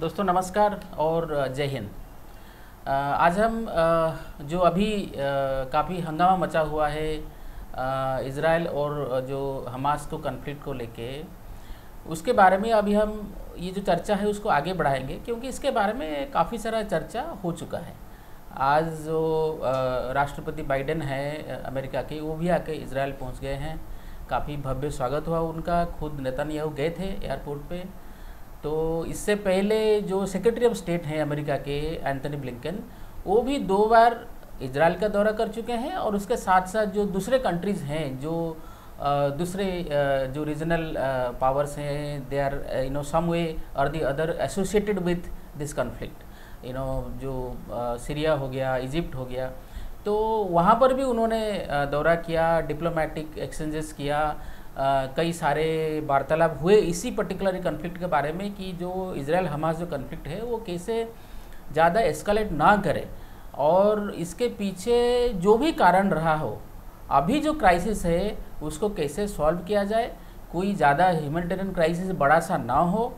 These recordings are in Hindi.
दोस्तों नमस्कार और जय हिंद। आज हम जो अभी काफ़ी हंगामा मचा हुआ है इज़राइल और जो हमास को कन्फ्लिक्ट को लेके, उसके बारे में अभी हम ये जो चर्चा है उसको आगे बढ़ाएंगे, क्योंकि इसके बारे में काफ़ी सारा चर्चा हो चुका है। आज जो राष्ट्रपति बाइडेन है अमेरिका के, वो भी आके इज़राइल पहुंच गए हैं। काफ़ी भव्य स्वागत हुआ उनका, खुद नेतन्याहू गए थे एयरपोर्ट पे। तो इससे पहले जो सेक्रेटरी ऑफ स्टेट हैं अमेरिका के एंथनी ब्लिंकन, वो भी 2 बार इजराइल का दौरा कर चुके हैं। और उसके साथ साथ जो दूसरे कंट्रीज़ हैं, जो दूसरे जो रीजनल पावर्स हैं, दे आर सम वे और the other associated with this conflict, जो सीरिया हो गया, इजिप्ट हो गया, तो वहाँ पर भी उन्होंने दौरा किया, डिप्लोमेटिक एक्सचेंजेस किया। कई सारे वार्तालाप हुए इसी पर्टिकुलर कन्फ्लिक्ट के बारे में कि जो इजराइल हमास जो कन्फ्लिक्ट है वो कैसे ज़्यादा एस्केलेट ना करे, और इसके पीछे जो भी कारण रहा हो, अभी जो क्राइसिस है उसको कैसे सॉल्व किया जाए, कोई ज़्यादा ह्यूमैनिटेरियन क्राइसिस बड़ा सा ना हो,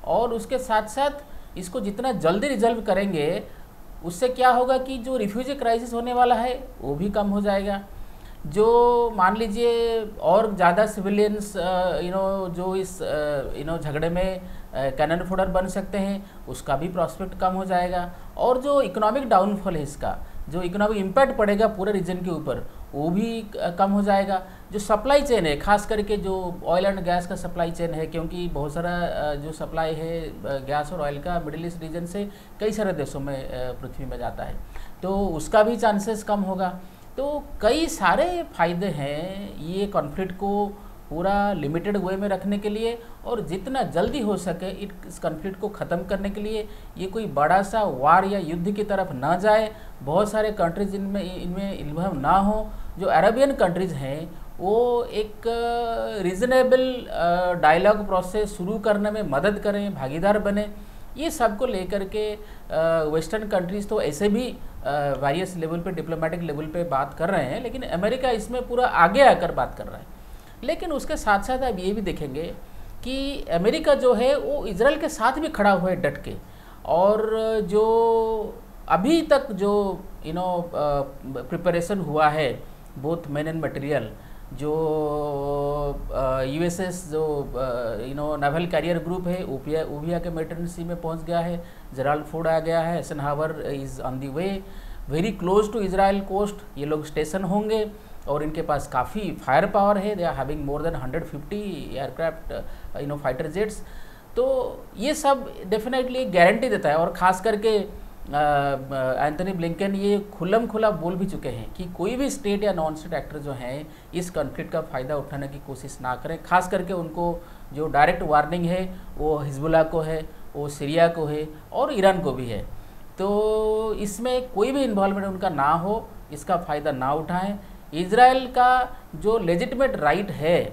और उसके साथ साथ इसको जितना जल्दी रिजल्व करेंगे उससे क्या होगा कि जो रिफ्यूजी क्राइसिस होने वाला है वो भी कम हो जाएगा। जो मान लीजिए और ज़्यादा सिविलियंस जो इस झगड़े में कैनन फोडर बन सकते हैं, उसका भी प्रॉस्पेक्ट कम हो जाएगा। और जो इकोनॉमिक डाउनफॉल है, इसका जो इकोनॉमिक इम्पैक्ट पड़ेगा पूरे रीजन के ऊपर, वो भी कम हो जाएगा। जो सप्लाई चेन है, खास करके जो ऑयल एंड गैस का सप्लाई चेन है, क्योंकि बहुत सारा जो सप्लाई है गैस और ऑयल का मिडिल ईस्ट रीजन से कई सारे देशों में पृथ्वी में जाता है, तो उसका भी चांसेस कम होगा। तो कई सारे फायदे हैं ये कॉन्फ्लिक्ट को पूरा लिमिटेड वे में रखने के लिए, और जितना जल्दी हो सके इस कॉन्फ्लिक्ट को ख़त्म करने के लिए। ये कोई बड़ा सा वार या युद्ध की तरफ ना जाए, बहुत सारे कंट्रीज इनमें इन्वॉल्व ना हो। जो अरेबियन कंट्रीज़ हैं वो एक रीज़नेबल डायलॉग प्रोसेस शुरू करने में मदद करें, भागीदार बने। ये सब को लेकर के वेस्टर्न कंट्रीज़ तो ऐसे भी वेरियस लेवल पे, डिप्लोमेटिक लेवल पे बात कर रहे हैं, लेकिन अमेरिका इसमें पूरा आगे आकर बात कर रहा है। लेकिन उसके साथ साथ अब ये भी देखेंगे कि अमेरिका जो है वो इजराइल के साथ भी खड़ा हुआ है डट के। और जो अभी तक जो प्रिपरेशन हुआ है, बोथ मैन एंड मटेरियल, जो यूएसएस जो नेवल कैरियर ग्रुप है वो भी आके मेडिटेरेनियन सी में पहुंच गया है। जेराल्ड फोर्ड आ गया है, Eisenhower is on the way, very close to Israel coast ये लोग स्टेशन होंगे, और इनके पास काफ़ी फायर पावर है। They are having more than 150 aircraft fighter jets. तो ये सब डेफिनेटली गारंटी देता है। और ख़ास करके एंथनी ब्लिंकन ये खुल्लम खुला बोल भी चुके हैं कि कोई भी स्टेट या नॉन स्टेट एक्टर जो हैं इस कॉन्फ्लिक्ट का फ़ायदा उठाने की कोशिश ना करें। खास करके उनको जो डायरेक्ट वार्निंग है वो हिजबुल्लाह को है, वो सीरिया को है, और ईरान को भी है। तो इसमें कोई भी इन्वॉल्वमेंट उनका ना हो, इसका फ़ायदा ना उठाएं। इजराइल का जो लेजिटिमेट राइट है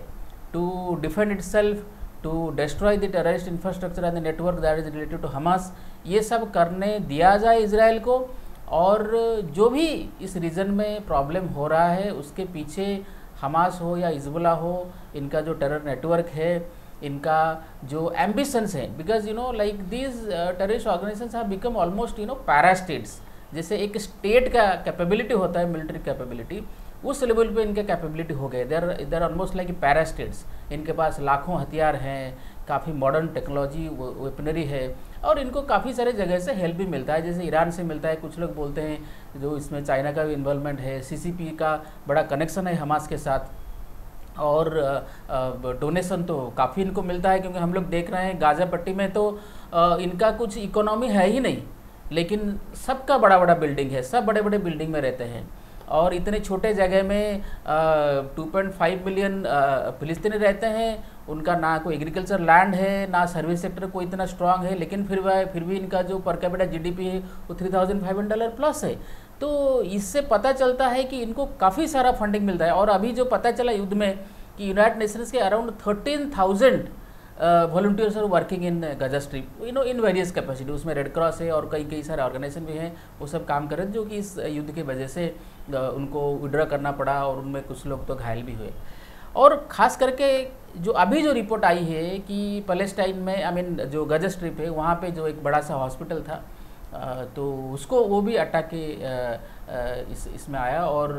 to defend itself, to destroy the terrorist infrastructure and the network that is related to Hamas, ये सब करने दिया जाए इजराइल को। और जो भी इस रीजन में प्रॉब्लम हो रहा है उसके पीछे हमास हो या हिजबुल्लाह हो, इनका जो टेरर नेटवर्क है, इनका जो एम्बिशंस है, because like these terrorist organisations have become almost para states. जैसे एक स्टेट का कैपेबिलिटी होता है, मिलिट्री कैपेबिलिटी, उस लेवल पे इनके कैपेबिलिटी हो गए। देर ऑलमोस्ट लाइक पैरा स्टेट्स। इनके पास लाखों हथियार हैं, काफ़ी मॉडर्न टेक्नोलॉजी वेपनरी है, और इनको काफ़ी सारे जगह से हेल्प भी मिलता है। जैसे ईरान से मिलता है, कुछ लोग बोलते हैं जो इसमें चाइना का भी इन्वॉल्वमेंट है, सीसीपी का बड़ा कनेक्शन है हमास के साथ, और डोनेशन तो काफ़ी इनको मिलता है। क्योंकि हम लोग देख रहे हैं गाज़ा पट्टी में तो इनका कुछ इकोनॉमी है ही नहीं, लेकिन सबका बड़ा बड़ा बिल्डिंग है, सब बड़े बड़े बिल्डिंग में रहते हैं। और इतने छोटे जगह में 2.5 मिलियन फिलिस्तीनी रहते हैं। उनका ना कोई एग्रीकल्चर लैंड है, ना सर्विस सेक्टर कोई इतना स्ट्रांग है, लेकिन फिर भी इनका जो पर कैपिटा जीडीपी है वो $3,500 प्लस है। तो इससे पता चलता है कि इनको काफ़ी सारा फंडिंग मिलता है। और अभी जो पता चला युद्ध में कि यूनाइटेड नेशंस के around 13,000 volunteers are working in Gaza strip, in various capacity. उसमें रेड क्रॉस है और कई सारे ऑर्गेनाइजेशन भी हैं, वो सब काम कर रहे हैं, जो कि इस युद्ध की वजह से उनको विड्रॉ करना पड़ा, और उनमें कुछ लोग तो घायल भी हुए। और ख़ास करके जो अभी जो रिपोर्ट आई है कि पैलेस्टाइन में जो गजा स्ट्रिप है वहाँ पे जो एक बड़ा सा हॉस्पिटल था, तो उसको वो भी अटैक के इसमें आया और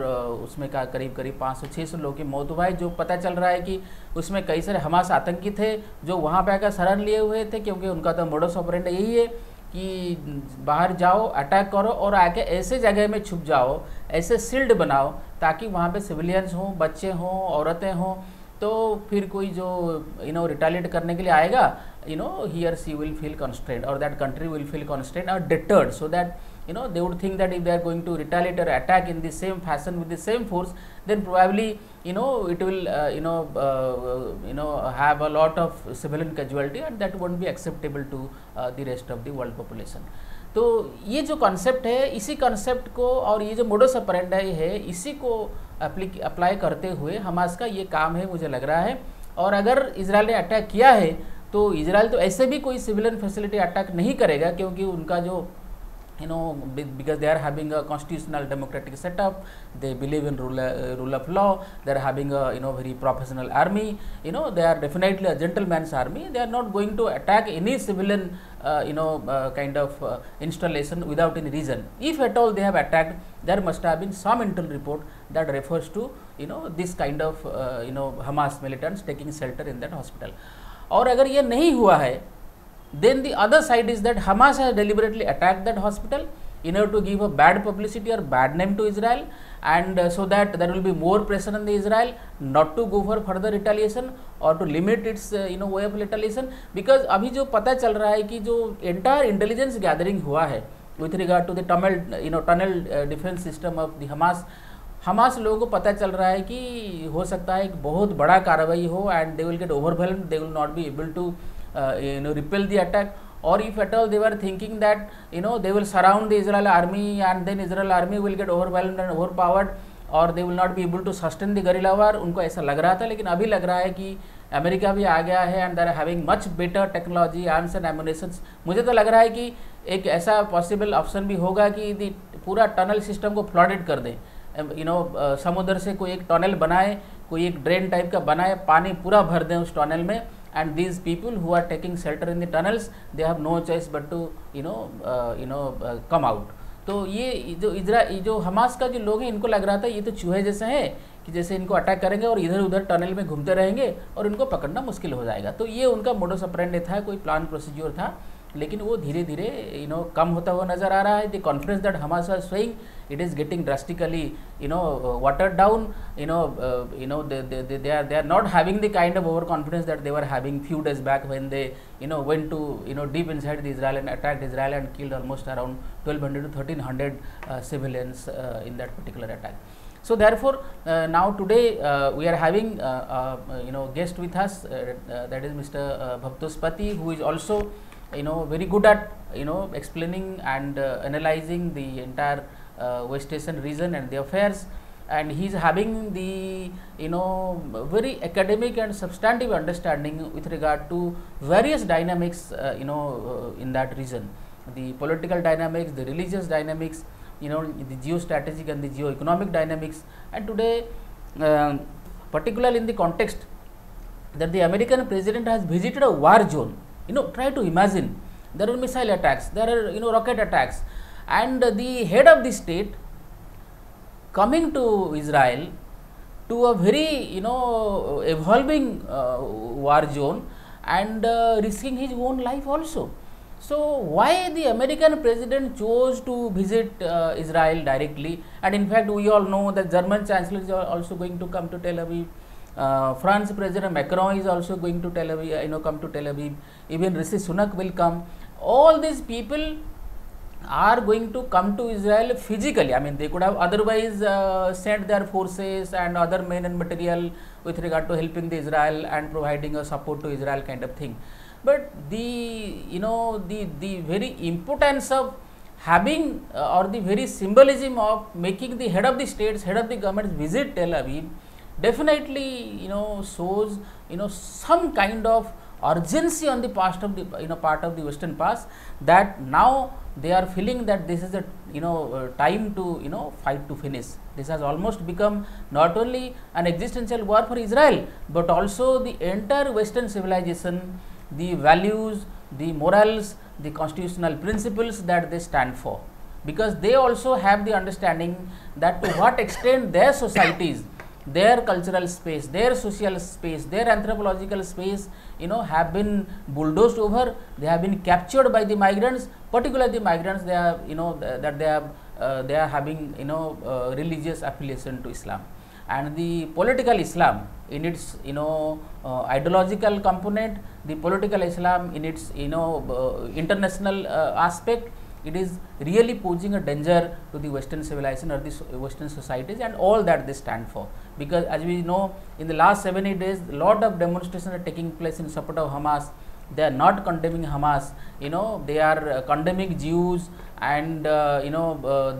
उसमें का करीब 500-600 लोगों की मौत हुआ है। जो पता चल रहा है कि उसमें कई सारे हमास आतंकी थे जो वहाँ पे आकर शरण लिए हुए थे, क्योंकि उनका तो मोडस ऑपरेंडी यही है कि बाहर जाओ, अटैक करो और आके ऐसे जगह में छुप जाओ, ऐसे सील्ड बनाओ ताकि वहाँ पे सिविलियंस हों, बच्चे हों, औरतें हों, तो फिर कोई जो रिटालिएट करने के लिए आएगा, he or she will feel constrained or that country will feel constrained or deterred, so that they would think that if they are going to retaliate or attack in the same fashion with the same force, then probably it will have a lot of civilian casualty and that won't be acceptable to the rest of the world population. तो ये जो कॉन्सेप्ट है, इसी कॉन्सेप्ट को और ये जो मोडस ऑपरेंडी है, इसी को अप्लाई करते हुए हमास का ये काम है मुझे लग रहा है। और अगर इजराइल ने अटैक किया है तो इजराइल तो ऐसे भी कोई सिविलियन फैसिलिटी अटैक नहीं करेगा, क्योंकि उनका जो because they are having a constitutional democratic setup, they believe in rule of law, they are having a very professional army, they are definitely a gentleman's army. They are not going to attack any civilian kind of installation without any reason. If at all they have attacked, there must have been some internal report that refers to this kind of Hamas militants taking shelter in that hospital. और अगर ये नहीं हुआ है, then the other side is that Hamas has deliberately attacked that hospital in order to give a bad publicity or bad name to Israel, and so that there will be more pressure on the Israel not to go for further retaliation or to limit its way of retaliation. Because अभी जो पता चल रहा है कि जो entire intelligence gathering हुआ है with regard to the tunnel defense system of the Hamas लोगों को पता चल रहा है कि हो सकता है एक बहुत बड़ा कार्रवाई हो, and they will get overwhelmed, they will not be able to repel the attack, or if at all they were thinking that they will surround the Israel army and then Israel army will get overwhelmed and overpowered, or they will not be able to sustain the guerrilla war. उनको ऐसा लग रहा था, लेकिन अभी लग रहा है कि अमेरिका भी आ गया है and they are having much better technology, arms and ammunitions. मुझे तो लग रहा है कि एक ऐसा पॉसिबल ऑप्शन भी होगा कि पूरा टनल सिस्टम को फ्लडेड कर दें, समुद्र से कोई एक टनल बनाए, कोई एक ड्रेन टाइप का बनाए, पानी पूरा भर दें उस टनल में, and these people who are taking shelter in the tunnels, they have no choice but to come out. तो ये जो हमास का जो लोग हैं, इनको लग रहा था ये तो चूहे जैसे हैं कि जैसे इनको अटैक करेंगे और इधर उधर टनल में घूमते रहेंगे और इनको पकड़ना मुश्किल हो जाएगा। तो ये उनका मोडस ऑपरेंडी था, कोई प्लान प्रोसीज्योर था, लेकिन वो धीरे धीरे कम होता हुआ नजर आ रहा है। The confidence that Hamas was showing, it is getting drastically watered down. They are not having the kind of overconfidence that they were having few days back when they went to deep inside the Israel and attacked Israel and killed almost around 1200 to 1300 civilians in that particular attack. So therefore now today we are having guest with us, that is Mr. Bhaptos Pati, who is also very good at explaining and analyzing the entire West Asian region and the affairs, and he is having the very academic and substantive understanding with regard to various dynamics in that region, the political dynamics, the religious dynamics, the geostrategic and the geo-economic dynamics. And today particularly in the context that the American president has visited a war zone, try to imagine, there are missile attacks, there are rocket attacks, and the head of the state coming to Israel to a very evolving war zone and risking his own life also. So why the American president chose to visit Israel directly? And in fact we all know that German chancellor is also going to come to Tel Aviv. France President Macron is also going to Tel Aviv, come to Tel Aviv. Even Rishi Sunak will come. All these people are going to come to Israel physically. I mean, they could have otherwise sent their forces and other men and material with regard to helping the Israel and providing a support to Israel kind of thing. But the very importance of having or the very symbolism of making the head of the states, head of the governments visit Tel Aviv definitely shows some kind of urgency on the part of the Western past, that now they are feeling that this is a time to fight to finish. This has almost become not only an existential war for Israel, but also the entire Western civilization, the values, the morals, the constitutional principles that they stand for, because they also have the understanding that to what extent their societies, their cultural space, their social space, their anthropological space, have been bulldozed over. They have been captured by the migrants, particularly the migrants. They are, that they are having, religious affiliation to Islam, and the political Islam in its, ideological component, the political Islam in its, international aspect. It is really posing a danger to the Western civilization or the Western societies and all that they stand for, because as we know, in the last 7-8 days, a lot of demonstrations are taking place in support of Hamas. They are not condemning Hamas, they are condemning Jews, and they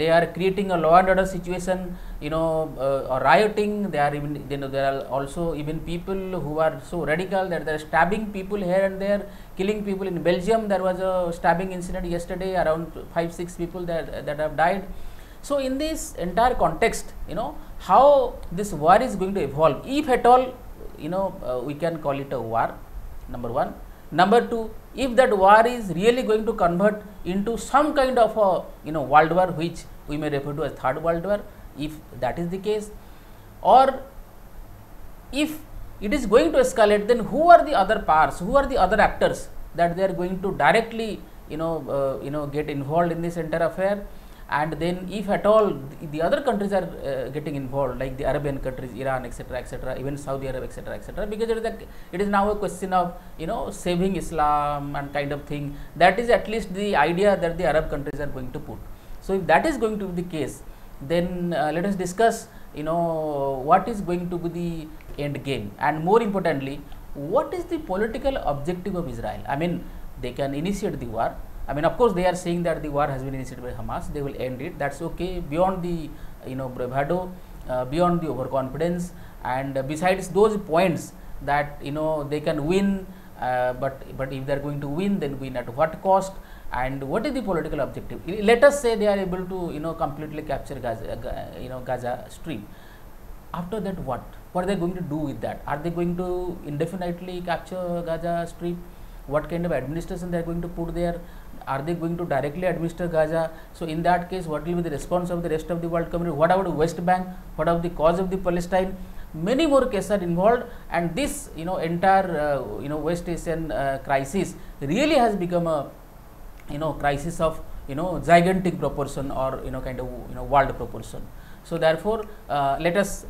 are creating a law and order situation, or rioting. They are even, there are also even people who are so radical that they are stabbing people here and there, killing people. In Belgium, there was a stabbing incident yesterday, around 5-6 people that have died. So in this entire context, how this war is going to evolve, if at all, we can call it a war, number one. Number two, if that war is really going to convert into some kind of a world war, which we may refer to as third world war, if that is the case, or if it is going to escalate, then who are the other powers, who are the other actors that they are going to directly get involved in this entire affair? And then if at all the other countries are getting involved, like the Arabian countries, Iran, etc., even Saudi Arabia, etc., because it is now a question of saving Islam and kind of thing. That is at least the idea that the Arab countries are going to put. So if that is going to be the case, then let us discuss what is going to be the end game, and more importantly, what is the political objective of Israel. I mean, they can initiate the war. I mean, of course, they are saying that the war has been initiated by Hamas. They will end it. That's okay. Beyond the bravado, beyond the overconfidence, and besides those points that they can win, but if they are going to win, then win at what cost? And what is the political objective? Let us say they are able to completely capture Gaza Strip. After that, what are they going to do with that? Are they going to indefinitely capture Gaza Strip? What kind of administration they are going to put there? Are they going to directly administer Gaza? So in that case, what will be the response of the rest of the world community? What about the West Bank? What about the cause of the Palestine? Many more cases are involved, and this entire West Asian crisis really has become a crisis of gigantic proportion, or kind of world proportion. So therefore, let us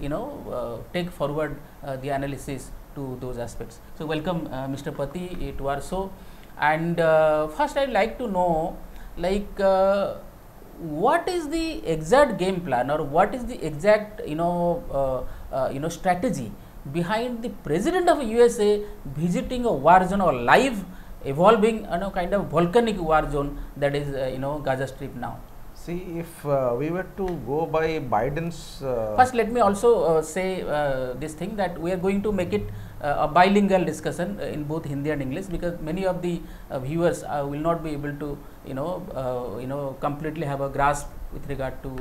take forward the analysis to those aspects. So welcome Mr. Pati to our show. And first, I would like to know, like, what is the exact game plan, or what is the exact strategy behind the President of USA visiting a war zone, or live evolving kind of volcanic war zone, that is Gaza Strip now? See, if we were to go by Biden's first, let me also say this thing, that we are going to make it a bilingual discussion in both Hindi and English, because many of the viewers will not be able to completely have a grasp with regard to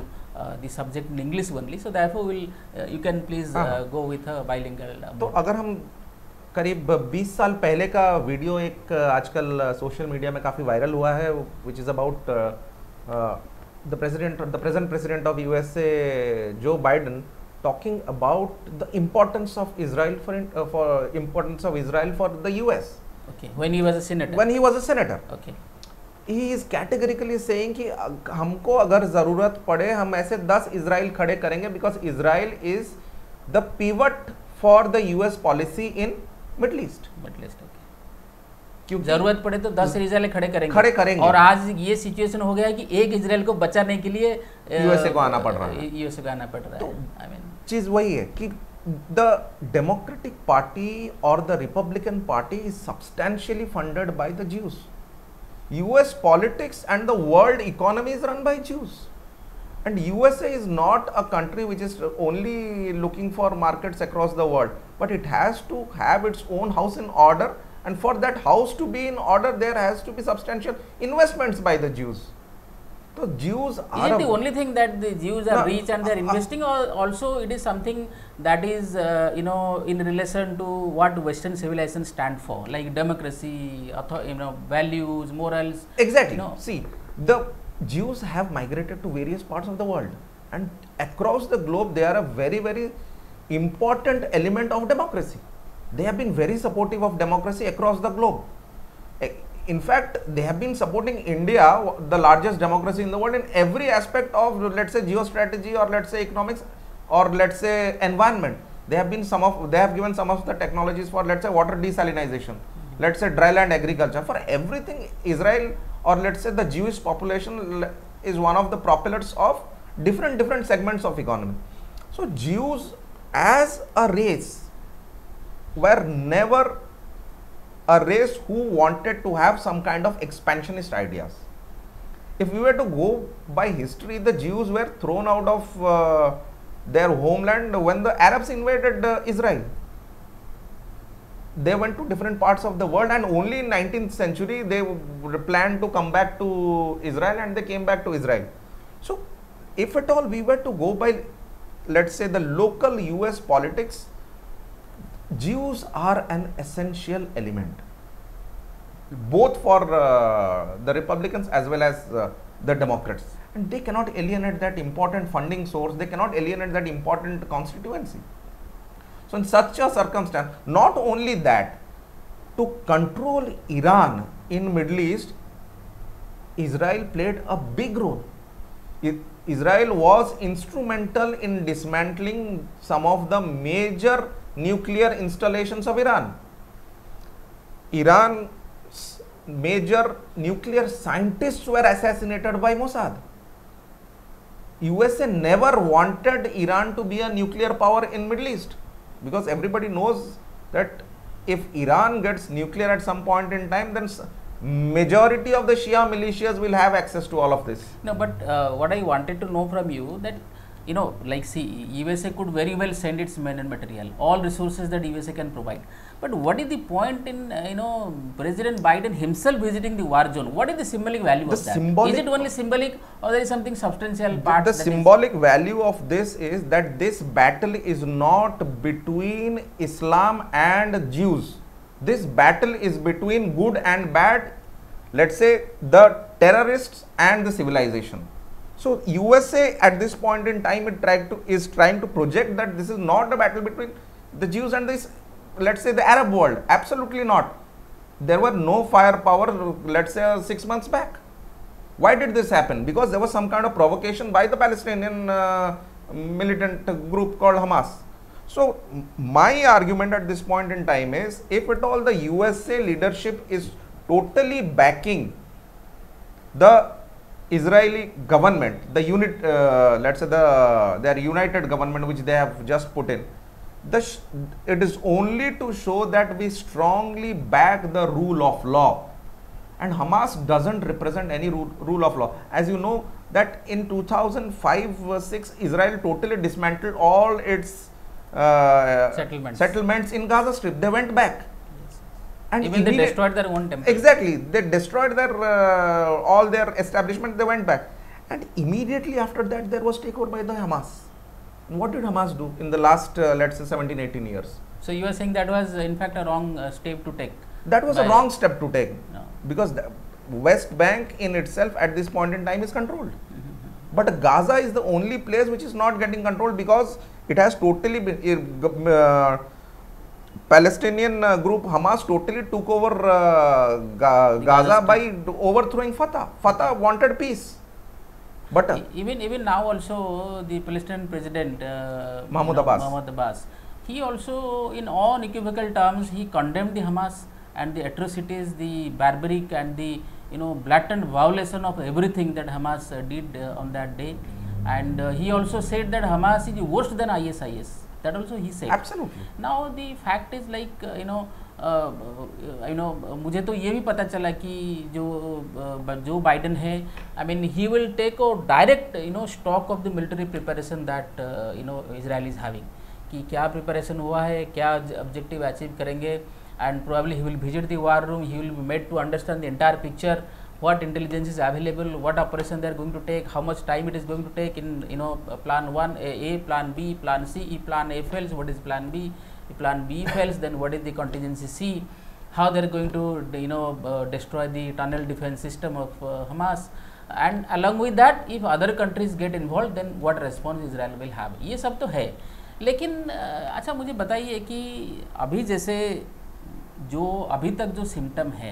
the subject in English only. So therefore, you can please go with a bilingual mode. तो अगर हम करीब 20 साल पहले का वीडियो एक आजकल सोशल मीडिया में काफ़ी वायरल हुआ है, which is about the present president of USA, Joe Biden, talking about the importance of Israel for the US. Okay. When he was a senator. When he was a senator. Okay. He is categorically saying कि हमको अगर ज़रूरत पड़े हम ऐसे 10 इजराइल खड़े करेंगे, because Israel is the pivot for the US policy in Middle East. क्योंकि जरूरत पड़े तो 10 इजराइल खड़े करेंगे। और आज ये सिचुएशन हो गया है कि एक इजराइल को बचाने के लिए यूएसए को आना पड़ रहा है। तो चीज वही है कि the Democratic Party or the Republican Party is substantially funded by the Jews. US politics and the world economy is run by Jews. And USA is not a country which is only looking for markets across the world, but it has to have its own house in order, and for that house to be in order, there has to be substantial investments by the Jews. So Jews are Is it the only thing that the Jews are rich and they are investing, or also it is something that is in relation to what Western civilization stand for, like democracy, values, morals? Exactly. See, the Jews have migrated to various parts of the world, and across the globe they are a very, very important element of democracy. They have been very supportive of democracy across the globe. In fact, they have been supporting India, the largest democracy in the world, in every aspect of, let's say, geostrategy, or let's say economics, or let's say environment. They have given some of the technologies for, let's say, water desalinization, let's say dry land agriculture. For everything, Israel, or let's say the Jewish population, is one of the propellers of different segments of economy. So Jews as a race were never a race who wanted to have some kind of expansionist ideas. If we were to go by history, the Jews were thrown out of their homeland when the Arabs invaded Israel. They went to different parts of the world, and only in 19th century they planned to come back to Israel, and they came back to Israel. So if at all we were to go by, let's say, the local US politics, Jews are an essential element, both for the Republicans as well as the Democrats, and they cannot alienate that important funding source, they cannot alienate that important constituency. So in such a circumstance, not only that, to control Iran in Middle East, Israel played a big role. Israel was instrumental in dismantling some of the major nuclear installations of Iran. Iran's major nuclear scientists were assassinated by Mossad. USA never wanted Iran to be a nuclear power in Middle East, because everybody knows that if Iran gets nuclear at some point in time, then majority of the Shia militias will have access to all of this. No, but what I wanted to know from you, that like, see, USA could very well send its men and material, all resources that USA can provide. But what is the point in, President Biden himself visiting the war zone? What is the symbolic value of that? Is it only symbolic, or there is something substantial part? The symbolic value of this is that this battle is not between Islam and Jews. This battle is between good and bad, let's say, the terrorists and the civilization. So USA at this point in time is trying to project that this is not a battle between the Jews and this, let's say, the Arab world. Absolutely not. There were no firepower, let's say, 6 months back. Why did this happen? Because there was some kind of provocation by the Palestinian militant group called Hamas. So my argument at this point in time is, if at all the USA leadership is totally backing the Israeli government, the unit, let's say their united government which they have just put in, it is only to show that we strongly back the rule of law, and Hamas doesn't represent any rule of law. As you know that in 2005-06 Israel totally dismantled all its settlements in Gaza Strip. They went back. And even they destroyed their own temple. Exactly, they destroyed their all their establishment. They went back, and immediately after that there was takeover by the Hamas. What did Hamas do in the last let's say 17-18 years? So you are saying that was in fact a wrong step to take? That was a wrong step to take, because the West Bank in itself at this point in time is controlled. But Gaza is the only place which is not getting controlled, because it has totally been Palestinian group Hamas totally took over Gaza by overthrowing Fatah. Fatah wanted peace, but even now also the Palestinian president Mahmoud Abbas, he also in unequivocal terms he condemned the Hamas and the atrocities, the barbaric and the blatant violation of everything that Hamas did on that day, and he also said that Hamas is worse than ISIS. That also he said. Absolutely. Now the fact is like मुझे तो ये भी पता चला कि जो बाइडेन है, I mean he will take a direct stock of the military preparation that Israel is having, कि क्या प्रिपरेशन हुआ है, क्या ऑब्जेक्टिव अचीव करेंगे, and probably he will visit the war room. He will be made to understand the entire picture, what intelligence is available, what operation they are going to take, how much time it is going to take in plan 1 A, plan B, plan C. If plan A fails, what is plan B? If plan B fails, then what is the contingency C? How they are going to destroy the tunnel defense system of Hamas, and along with that if other countries get involved then what response Israel will have. ये सब तो है, लेकिन अच्छा मुझे बताइए कि अभी जैसे जो अभी तक जो सिम्टम है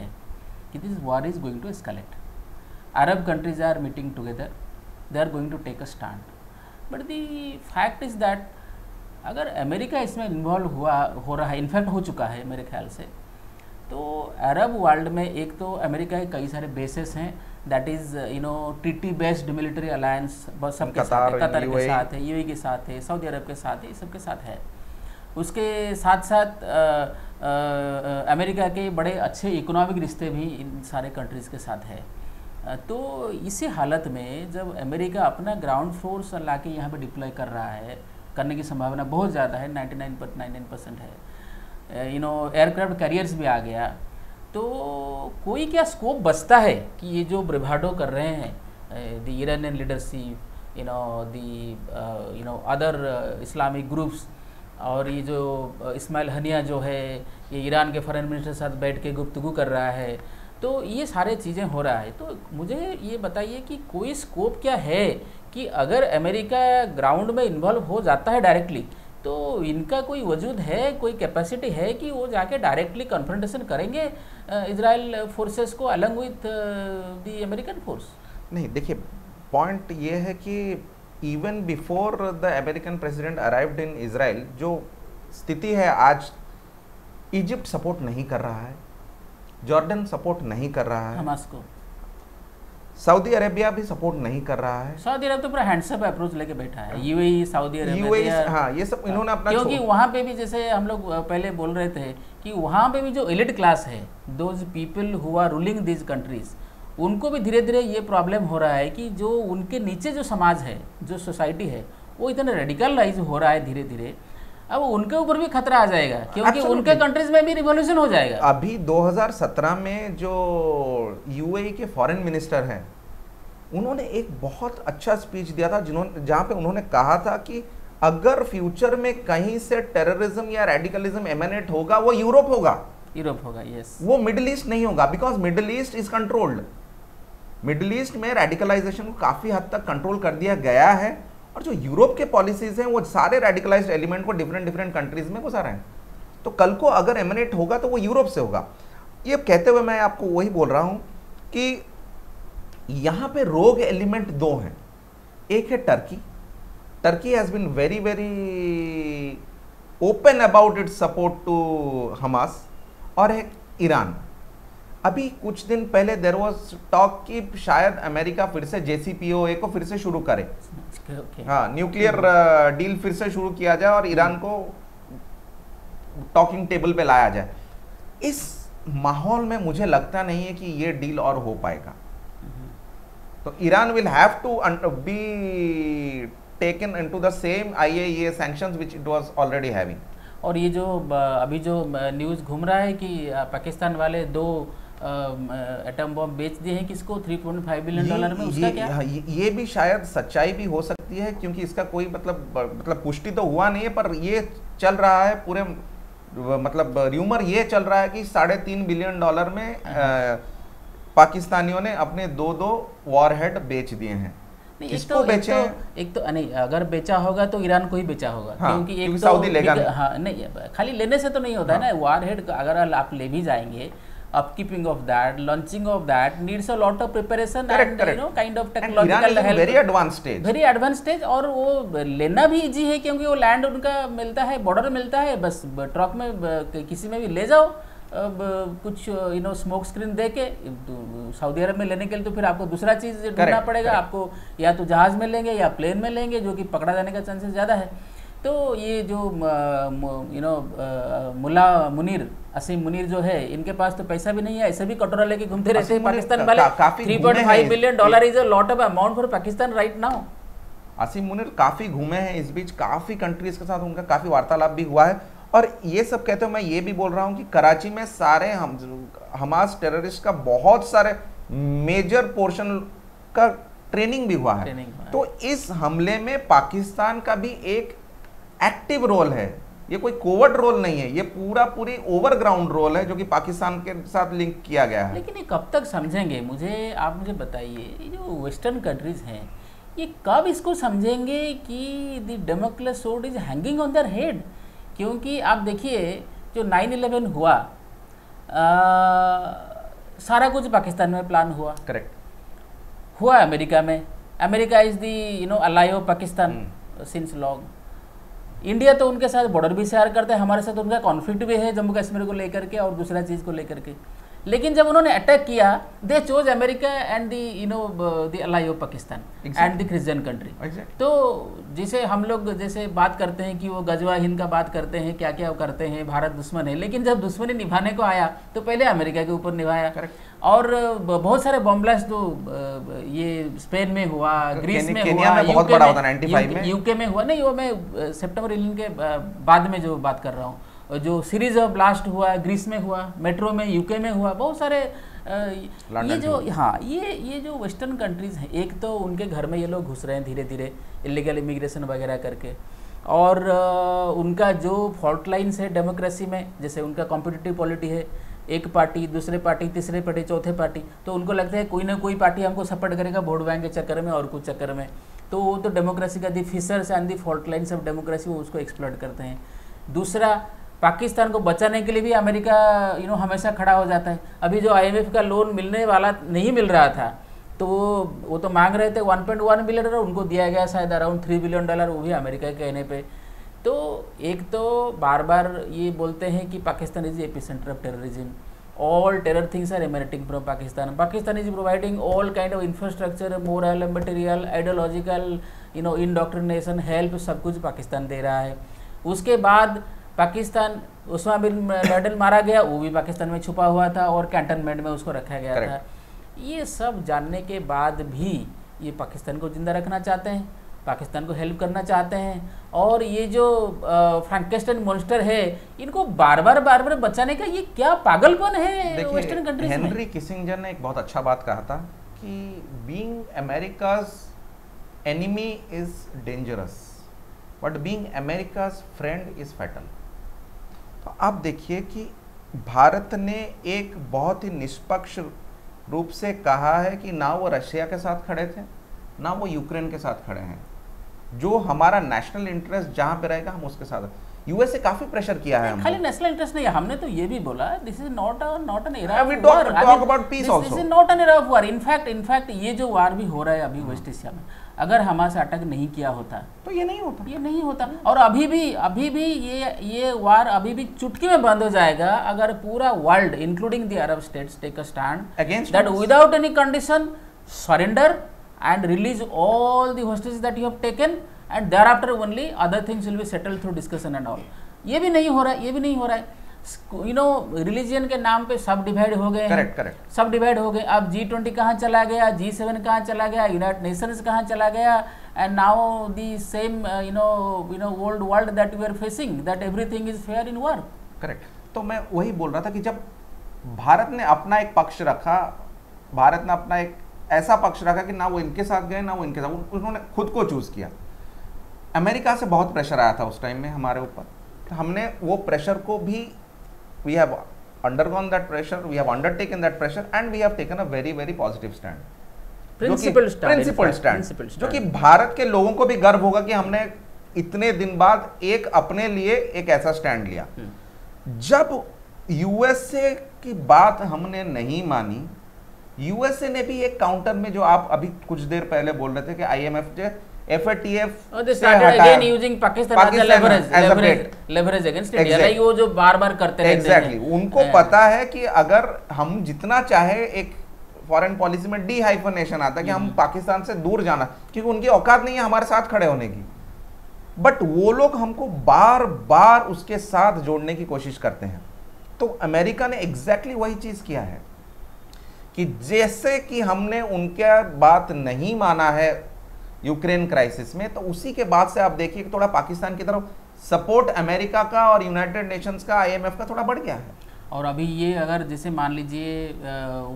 कि this war is going to escalate, Arab countries are meeting together, they are going to take a stand, but the fact is that अगर अमेरिका इसमें इन्वॉल्व हो रहा है, इनफैक्ट हो चुका है मेरे ख्याल से, तो अरब वर्ल्ड में एक तो अमेरिका के कई सारे बेसेस हैं, that is treaty based military alliance सबके साथ है, कतर के साथ है, यूएई के साथ है, सऊदी अरब के साथ है, ये सबके साथ है। उसके साथ साथ अमेरिका के बड़े अच्छे इकोनॉमिक रिश्ते भी इन सारे कंट्रीज़ के साथ है। तो इसी हालत में जब अमेरिका अपना ग्राउंड फोर्स ला के यहाँ पर डिप्लॉय कर रहा है, करने की संभावना बहुत ज़्यादा है, 99.99% है, एयरक्राफ्ट कैरियर्स भी आ गया, तो कोई क्या स्कोप बचता है कि ये जो ब्रिवाडो कर रहे हैं the Iranian leadership, other Islamic groups, और ये जो इस्माइल हनिया जो है ये ईरान के फॉरेन मिनिस्टर के साथ बैठ के गुफ्तगू कर रहा है, तो ये सारे चीज़ें हो रहा है। तो मुझे ये बताइए कि कोई स्कोप क्या है कि अगर अमेरिका ग्राउंड में इन्वॉल्व हो जाता है डायरेक्टली, तो इनका कोई वजूद है, कोई कैपेसिटी है कि वो जाके डायरेक्टली कन्फ्रंटेशन करेंगे इजराइल फोर्सेस को along with the American force? नहीं, देखिए पॉइंट ये है कि even before the American president arrived in Israel, जो स्थिति है आज, इजिप्ट सपोर्ट नहीं कर रहा है, जॉर्डन सपोर्ट नहीं कर रहा है हमास को, सऊदी अरेबिया भी सपोर्ट नहीं कर रहा है। सऊदी अरब तो पूरा हैंडसअप अप्रोच लेके बैठा है, यूएई, सऊदी अरेबिया, हाँ, ये सब इन्होंने अपना, क्योंकि वहाँ पे भी जैसे हम लोग पहले बोल रहे थे कि वहाँ पे भी जो एलिट क्लास है, those people who are ruling this countries, उनको भी धीरे धीरे ये प्रॉब्लम हो रहा है कि जो उनके नीचे जो समाज है, जो सोसाइटी है, वो इतना रेडिकलाइज हो रहा है धीरे धीरे, अब उनके ऊपर भी खतरा आ जाएगा, क्योंकि उनके कंट्रीज में भी रिवॉल्यूशन हो जाएगा। अभी 2017 में जो यूएई के फॉरेन मिनिस्टर हैं, उन्होंने एक बहुत अच्छा स्पीच दिया था जहां पे उन्होंने कहा था कि अगर फ्यूचर में कहीं से टेररिज्म या रेडिकलिज्म एमिनेट होगा, वो यूरोप होगा, यस, वो मिडिल ईस्ट नहीं होगा, because middle east is controlled. Middle east में रेडिकलाइजेशन को काफी हद तक कंट्रोल कर दिया गया है, और जो यूरोप के पॉलिसीज हैं वो सारे रेडिकलाइज्ड एलिमेंट को डिफरेंट कंट्रीज में घुसा रहे हैं। तो कल को अगर एमिनेट होगा तो वो यूरोप से होगा। ये कहते हुए मैं आपको वही बोल रहा हूं कि यहां पे रोग एलिमेंट दो हैं, एक है Turkey, Turkey has been very very open about its support to Hamas, और है ईरान। अभी कुछ दिन पहले देयर वाज टॉक कि शायद अमेरिका फिर से JCPOA को फिर से शुरू करे, हाँ, न्यूक्लियर डील फिर से शुरू किया जाए और ईरान को टॉकिंग टेबल पे लाया जाए। इस माहौल में मुझे लगता नहीं है कि ये डील और हो पाएगा। तो Iran will have to be taken into the same IAEA sanctions which it was already having. और ये जो अभी जो न्यूज़ घूम रहा है कि पाकिस्तान वाले 2 एटम बम बेच दिए हैं किसको, $3.5 बिलियन में, उसका क्या? ये भी शायद सच्चाई भी हो सकती है, क्योंकि इसका कोई मतलब पुष्टि तो हुआ नहीं है, पर ये चल रहा है पूरे, मतलब र्यूमर ये चल रहा है कि $3.5 बिलियन में पाकिस्तानियों ने अपने 2 वॉरहेड बेच दिए हैं। किसको बेचे? एक तो नहीं, अगर बेचा होगा तो ईरान को ही बेचा होगा, हाँ, क्योंकि एक तो सऊदी लेगा नहीं। हाँ, नहीं, खाली लेने से तो नहीं होता है ना, वॉरहेड अगर आप ले भी जाएंगे, upkeeping of that, launching of that needs a lot of preparation and kind of technological help, very advanced stage, और वो लेना भी इजी है क्योंकि वो लैंड उनका मिलता है, बॉर्डर मिलता है, बस ट्रक में किसी में भी ले जाओ, कुछ स्मोक स्क्रीन दे के। सऊदी अरब में लेने के लिए तो फिर आपको दूसरा चीज़ ढूंढना पड़ेगा, आपको या तो जहाज़ में लेंगे या प्लेन में लेंगे, जो कि पकड़ा जाने का चांसेस ज़्यादा है। तो ये जो मुल्ला मुनीर, असीम मुनीर जो है, इनके पास तो पैसा भी नहीं है, ऐसे भी कटोरा लेके घूमते रहते हैं पाकिस्तान वाले। $3.5 billion is a lot of amount for Pakistan right now. Asim Munir काफी घूमे हैं इस बीच, काफी कंट्रीज के साथ उनका काफी वार्तालाप भी हुआ है, और ये सब कहते हो, मैं ये भी बोल रहा हूं कि कराची में सारे हमास टेररिस्ट का बहुत सारे मेजर पोर्शन का ट्रेनिंग भी हुआ है। तो इस हमले में पाकिस्तान का भी एक एक्टिव रोल है, ये कोई कोवर्ट रोल नहीं है, ये पूरी ओवरग्राउंड रोल है जो कि पाकिस्तान के साथ लिंक किया गया है। लेकिन ये कब तक समझेंगे, आप मुझे बताइए, ये जो वेस्टर्न कंट्रीज हैं ये कब इसको समझेंगे कि the Damocles sword is hanging on their head? क्योंकि आप देखिए जो 9/11 हुआ, सारा कुछ पाकिस्तान में प्लान हुआ, करेक्ट हुआ अमेरिका में। America is the ally of Pakistan since long. India तो उनके साथ बॉर्डर भी शेयर करता है, हमारे साथ उनका कॉन्फ्लिक्ट भी है जम्मू कश्मीर को लेकर के और दूसरा चीज़ को लेकर के। लेकिन जब उन्होंने अटैक किया, they chose America and the ally of Pakistan and the Christian country. तो जिसे हम लोग जैसे बात करते हैं कि वो गजवा हिंद का बात करते हैं, क्या क्या करते हैं, भारत दुश्मन है, लेकिन जब दुश्मनी निभाने को आया तो पहले अमेरिका के ऊपर निभाया। और बहुत सारे बॉम्ब ब्लास्ट तो ये स्पेन में हुआ, ग्रीस में हुआ, यूके में हुआ, नहीं वो मैं सितंबर 11 के बाद में जो बात कर रहा हूँ, जो सीरीज ऑफ ब्लास्ट हुआ, ग्रीस में हुआ, मेट्रो में, यूके में हुआ, बहुत सारे ये जो ये जो वेस्टर्न कंट्रीज हैं, एक तो उनके घर में ये लोग घुस रहे हैं धीरे धीरे इलीगल इमिग्रेशन वगैरह करके, और उनका जो फॉल्ट लाइन्स है डेमोक्रेसी में, जैसे उनका कॉम्पिटिटिव पॉलिटी है, एक पार्टी, दूसरे पार्टी, तीसरे पार्टी, चौथे पार्टी, तो उनको लगता है कोई ना कोई पार्टी हमको सपोर्ट करेगा वोट बैंक के चक्कर में और कुछ चक्कर में। तो वो तो डेमोक्रेसी का the fissures and the fault lines of democracy, वो उसको एक्सप्लॉइट करते हैं। दूसरा, पाकिस्तान को बचाने के लिए भी अमेरिका हमेशा खड़ा हो जाता है। अभी जो IMF का लोन मिलने वाला नहीं मिल रहा था, तो वो तो मांग रहे थे 1.1 बिलियन डॉलर, उनको दिया गया शायद अराउंड $3 बिलियन, वो भी अमेरिका के कहने पे। तो एक तो बार बार ये बोलते हैं कि Pakistan is epicentre of terrorism, all terror things are emanating from Pakistan, Pakistan is providing all kind of infrastructure, moral, material, ideological, indoctrination, help, सब कुछ पाकिस्तान दे रहा है। उसके बाद पाकिस्तान, उस्मा बिन लादेन मारा गया, वो भी पाकिस्तान में छुपा हुआ था और कैंटनमेंट में उसको रखा गया था। ये सब जानने के बाद भी ये पाकिस्तान को जिंदा रखना चाहते हैं, पाकिस्तान को हेल्प करना चाहते हैं, और ये जो फ्रैंकेस्टाइन मॉन्स्टर है, इनको बार बार बचाने का ये क्या पागलपन है वेस्टर्न कंट्रीज में। हेनरी किसिंजर ने एक बहुत अच्छा बात कहा था कि being America's enemy is dangerous but being America's friend is fatal. तो आप देखिए कि भारत ने एक बहुत ही निष्पक्ष रूप से कहा है कि ना वो रशिया के साथ खड़े थे, ना वो यूक्रेन के साथ खड़े हैं। जो हमारा नेशनल इंटरेस्ट जहां पे रहेगा हम उसके साथ। यूएसए काफी प्रेशर किया है, खाली नेशनल इंटरेस्ट नहीं है, हमने तो ये भी बोला this is not an era of we talk about peace also, this is not an era of war. In fact ये जो वार भी हो रहा है अभी वेस्ट एशिया में, अगर हमास अटैक नहीं किया होता तो ये नहीं होता। और अभी भी ये वार अभी भी चुटकी में बंद हो जाएगा अगर पूरा world including the Arab states take a stand against that without any condition surrender and release all the hostages that you have taken, and thereafter only other things will be settled through discussion and all. ये भी नहीं हो रहा है। रिलीजियन के नाम पे सब डिवाइड हो गए हैं, करेक्ट सब डिवाइड हो गए। अब G20 कहाँ चला गया, G7 कहाँ चला गया, यूनाइटेड नेशंस कहाँ चला गया, and now the same old world that we are facing, that everything is fair in war. Correct. तो मैं वही बोल रहा था कि जब भारत ने अपना एक पक्ष रखा, भारत ने अपना एक ऐसा पक्ष रखा कि ना वो इनके साथ गए ना वो इनके साथ, उन्होंने खुद को चूज किया। अमेरिका से बहुत प्रेशर आया था उस टाइम में हमारे ऊपर, तो हमने वो प्रेशर को भी, we have undergone that pressure, we have undertaken that pressure and we have taken a very very positive stand, principle stand, जो कि भारत के लोगों को भी गर्व होगा कि हमने इतने दिन बाद एक अपने लिए एक ऐसा स्टैंड लिया। जब यूएसए की बात हमने नहीं मानी, यूएसए ने भी एक काउंटर में, जो आप अभी कुछ देर पहले बोल रहे थे कि IMF जो FATF से हटाया, using Pakistan as leverage against India, like वो जो बार-बार करते रहते हैं। एग्जैक्टली, उनको पता है कि अगर हम जितना चाहे, एक फॉरेन पॉलिसी में डी-हाइफनेशन आता है कि हम पाकिस्तान से दूर जाना, क्योंकि उनकी औकात नहीं है हमारे साथ खड़े होने की, बट वो लोग हमको बार बार उसके साथ जोड़ने की कोशिश करते हैं। तो अमेरिका ने एग्जैक्टली वही चीज किया है कि जैसे कि हमने उनके बात नहीं माना है यूक्रेन क्राइसिस में, तो उसी के बाद से आप देखिए कि थोड़ा पाकिस्तान की तरफ सपोर्ट अमेरिका का और यूनाइटेड नेशंस का IMF का थोड़ा बढ़ गया है। और अभी ये अगर जैसे मान लीजिए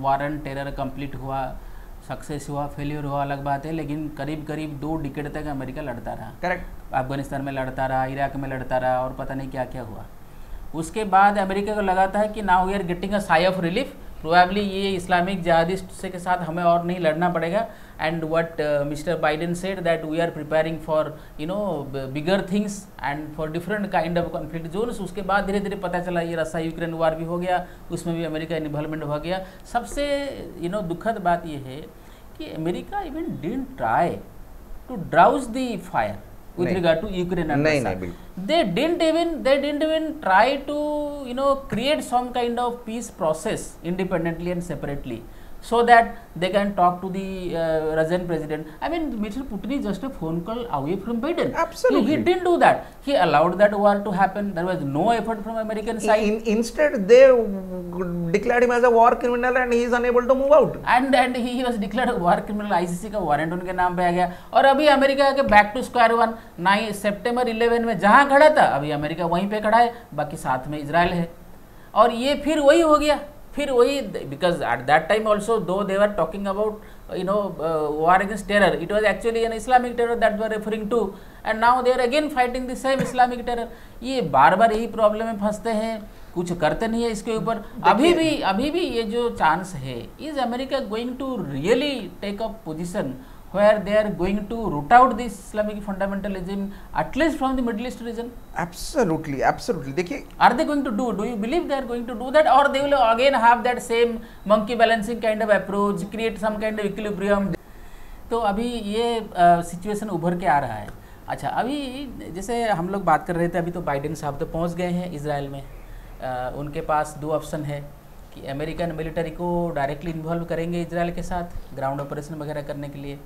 वार एंड टेरर कंप्लीट हुआ, सक्सेस हुआ, फेलियर हुआ, अलग बात है, लेकिन करीब करीब 2 डिकेड तक अमेरिका लड़ता रहा। करेक्ट। अफगानिस्तान में लड़ता रहा, इराक में लड़ता रहा, और पता नहीं क्या क्या हुआ। उसके बाद अमेरिका को लगाता है कि now we are getting a sigh of relief, probably ये इस्लामिक जिहादिस्ट से के साथ हमें और नहीं लड़ना पड़ेगा। And what mister Biden said that we are preparing for bigger things and for different kind of conflict zones. उसके बाद धीरे धीरे पता चला ये रसिया यूक्रेन वार भी हो गया, उसमें भी अमेरिका इन्वॉल्वमेंट हो गया। सबसे दुखद बात ये है कि America even didn't try to douse the fire with regard to Ukraine and Russia. They didn't even try to create some kind of peace process independently and separately, so that they can talk to the Russian president. I mean, Mr. Putin is just a phone call away from Biden. Absolutely. He didn't do that. He allowed that war to happen. There was no effort from American side. Instead, they declared him as a war criminal and he is unable to move out. And he was declared a war criminal. ICC का वारंट उनके नाम पे आ गया। और अभी अमेरिका के बैक टू स्क्वायर वन, 9 सितंबर 11 में जहाँ खड़ा था, अभी अमेरिका वहीं पे खड़ा है, बाकी साथ में इजराइल है। और ये फिर वही हो गया, फिर वही, because at that time also though they were talking about war against terror, it was actually an Islamic terror that we are referring to, and now they are again fighting the same Islamic terror. ये बार बार यही प्रॉब्लम में फंसते हैं, कुछ करते नहीं है इसके ऊपर। अभी भी ये जो चांस है, is America going to really take a position where they are going to root out this Islamic fundamentalism, at least from the Middle East region? Absolutely, absolutely. देखिए, are they going to do you believe they are going to do that, or they will again have that same monkey balancing kind of approach, create some kind of equilibrium? तो अभी ये सिचुएशन उभर के आ रहा है। अच्छा, अभी जैसे हम लोग बात कर रहे थे, अभी तो बाइडेन साहब तो पहुंच गए हैं इजराइल में। उनके पास 2 ऑप्शन है कि अमेरिकन मिलिट्री को डायरेक्टली इन्वॉल्व करेंगे इजराइल के साथ ग्राउंड ऑपरेशन वगैरह करने के लिए,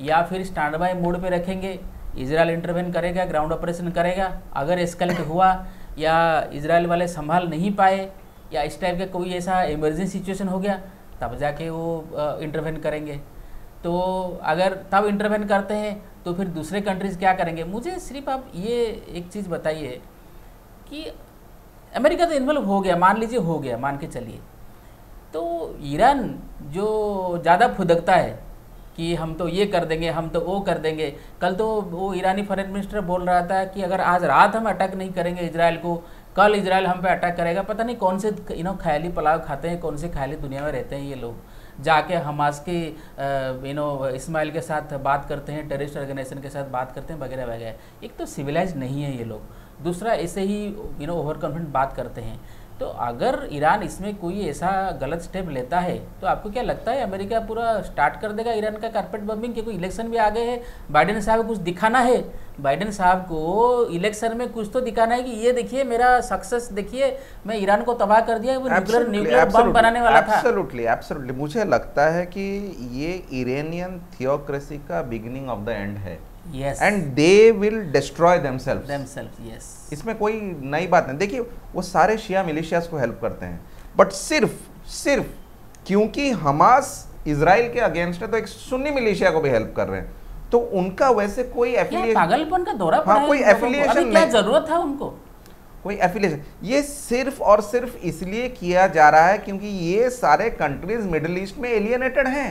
या फिर स्टैंड बाय मोड पे रखेंगे, इजराइल इंटरवेन करेगा, ग्राउंड ऑपरेशन करेगा, अगर एस्केलेट हुआ या इजराइल वाले संभाल नहीं पाए या इस टाइप का कोई ऐसा इमरजेंसी सिचुएशन हो गया, तब जाके वो इंटरवेन करेंगे। तो अगर तब इंटरवेन करते हैं तो फिर दूसरे कंट्रीज़ क्या करेंगे? मुझे सिर्फ आप ये एक चीज़ बताइए कि अमेरिका तो इन्वॉल्व हो गया, मान लीजिए हो गया, मान के चलिए, तो ईरान जो ज़्यादा फुदकता है कि हम तो ये कर देंगे, हम तो वो कर देंगे। कल तो वो ईरानी फॉरेन मिनिस्टर बोल रहा था कि अगर आज रात हम अटैक नहीं करेंगे इजराइल को, कल इजराइल हम पे अटैक करेगा। पता नहीं कौन से ख्याली पुलाव खाते हैं, कौन से ख्याली दुनिया में रहते हैं ये लोग। जाके हमास के इस्माइल के साथ बात करते हैं, टेररिस्ट ऑर्गेनाइजेशन के साथ बात करते हैं, वगैरह वगैरह। एक तो सिविलाइज नहीं है ये लोग, दूसरा ऐसे ही ओवर कॉन्फिडेंट बात करते हैं। तो अगर ईरान इसमें कोई ऐसा गलत स्टेप लेता है तो आपको क्या लगता है अमेरिका पूरा स्टार्ट कर देगा ईरान का कारपेट बम्बिंग? क्योंकि इलेक्शन भी आ गए हैं, बाइडेन साहब को कुछ दिखाना है, बाइडेन साहब को इलेक्शन में कुछ तो दिखाना है कि ये देखिए मेरा सक्सेस, देखिए मैं ईरान को तबाह कर दिया, वो न्यूक्लियर बम बनाने वाला था। एब्सोल्युटली मुझे लगता है कि ये इरानियन थियोक्रेसी का बिगिनिंग ऑफ द एंड है। Yes. And they will destroy themselves. Yes. इसमें कोई नई बात नहीं। देखिए, वो सारे शिया मिलिशियास को हेल्प करते हैं, बट सिर्फ क्योंकि हमास इजराइल के अगेंस्ट है तो एक सुन्नी मिलिशिया को भी हेल्प कर रहे हैं, तो उनका वैसे कोई एफिलिएशन, पागलपन का दौरा पड़ा है, कोई एफिलिएशन नहीं, क्या जरूरत था उनको कोई एफिलिएशन। ये सिर्फ और सिर्फ इसलिए किया जा रहा है क्योंकि ये सारे कंट्रीज मिडिल ईस्ट में एलियनेटेड हैं,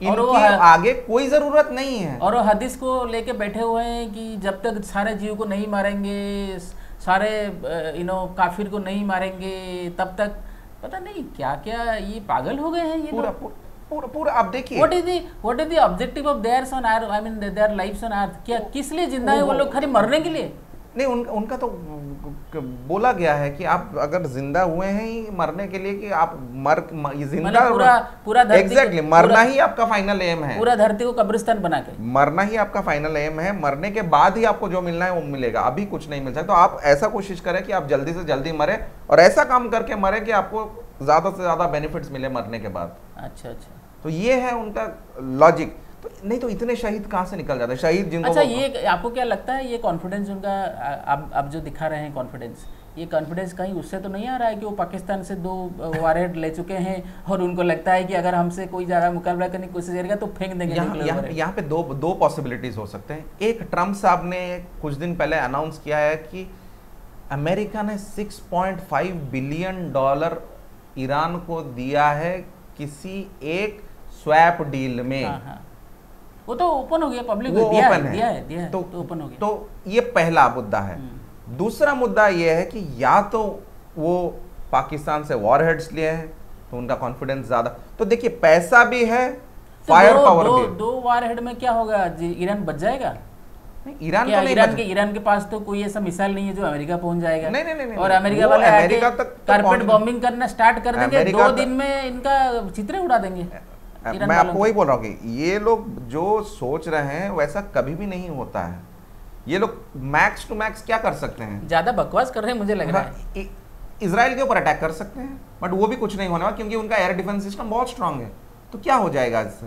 इनकी आगे कोई जरूरत नहीं है। और वो हदीस को लेके बैठे हुए हैं कि जब तक सारे जीव को नहीं मारेंगे, सारे काफिर को नहीं मारेंगे, तब तक पता नहीं क्या क्या, ये पागल हो गए हैं ये पूरा आप देखिए, what is the objective of theirs on earth, I mean their lives on earth. क्या किस लिए जिंदा है वो लोग? खाली मरने के लिए नहीं। उनका तो बोला गया है कि आप अगर जिंदा हुए हैं ही मरने के लिए, कि आप जिंदा पूरा एग्जैक्टली मरना ही आपका फाइनल एम है, पूरा धरती को कब्रिस्तान बना के मरना ही आपका फाइनल एम है। मरने के बाद ही आपको जो मिलना है वो मिलेगा, अभी कुछ नहीं मिल सकता। तो आप ऐसा कोशिश करें कि आप जल्दी से जल्दी मरे और ऐसा काम करके मरे कि आपको ज्यादा से ज्यादा बेनिफिट्स मिले मरने के बाद। अच्छा, तो ये है उनका लॉजिक। तो नहीं तो इतने शहीद कहाँ से निकल जाते हैं? शहीद जिनको, अच्छा, ये आपको क्या लगता है ये कॉन्फिडेंस उनका अब जो दिखा रहे हैं कॉन्फिडेंस, ये कॉन्फिडेंस कहीं उससे तो नहीं आ रहा है कि वो पाकिस्तान से 2 वारहेड ले चुके हैं और उनको लगता है कि अगर हमसे कोई ज़्यादा मुकाबला करने की कोशिश करेगा तो फेंक देंगे। यहाँ पे दो पॉसिबिलिटीज हो सकते हैं। एक, ट्रम्प साहब ने कुछ दिन पहले अनाउंस किया है कि अमेरिका ने $6.5 बिलियन ईरान को दिया है किसी एक स्वैप डील में। हाँ। वो तो ओपन हो गया, पब्लिक वो दिया ओपन है तो ओपन हो गया। तो ये पहला मुद्दा है। दूसरा मुद्दा ये है कि या तो वो पाकिस्तान से वॉरहेड्स लिए हैं तो उनका कॉन्फिडेंस ज्यादा, तो देखिए पैसा भी है, तो फायर पावर भी। 2 वॉरहेड में क्या होगा, ईरान बच जाएगा? ईरान क्या तो नहीं ईरान के पास तो कोई ऐसा मिसाइल नहीं है जो अमेरिका पहुंच जाएगा। नहीं, और अमेरिका वाले अमेरिका तक कारपेट बॉम्बिंग करना स्टार्ट कर देंगे, 2 दिन में इनका चित्रे उड़ा देंगे। मैं आपको वही बोल रहा हूँ कि ये लोग जो सोच रहे हैं वैसा कभी भी नहीं होता है। ये लोग मैक्स टू मैक्स क्या कर सकते हैं, ज्यादा बकवास कर रहे हैं मुझे लग रहा है। इजराइल के ऊपर अटैक कर सकते हैं, बट वो भी कुछ नहीं होने वाला क्योंकि उनका एयर डिफेंस सिस्टम बहुत स्ट्रांग है, तो क्या हो जाएगा इससे।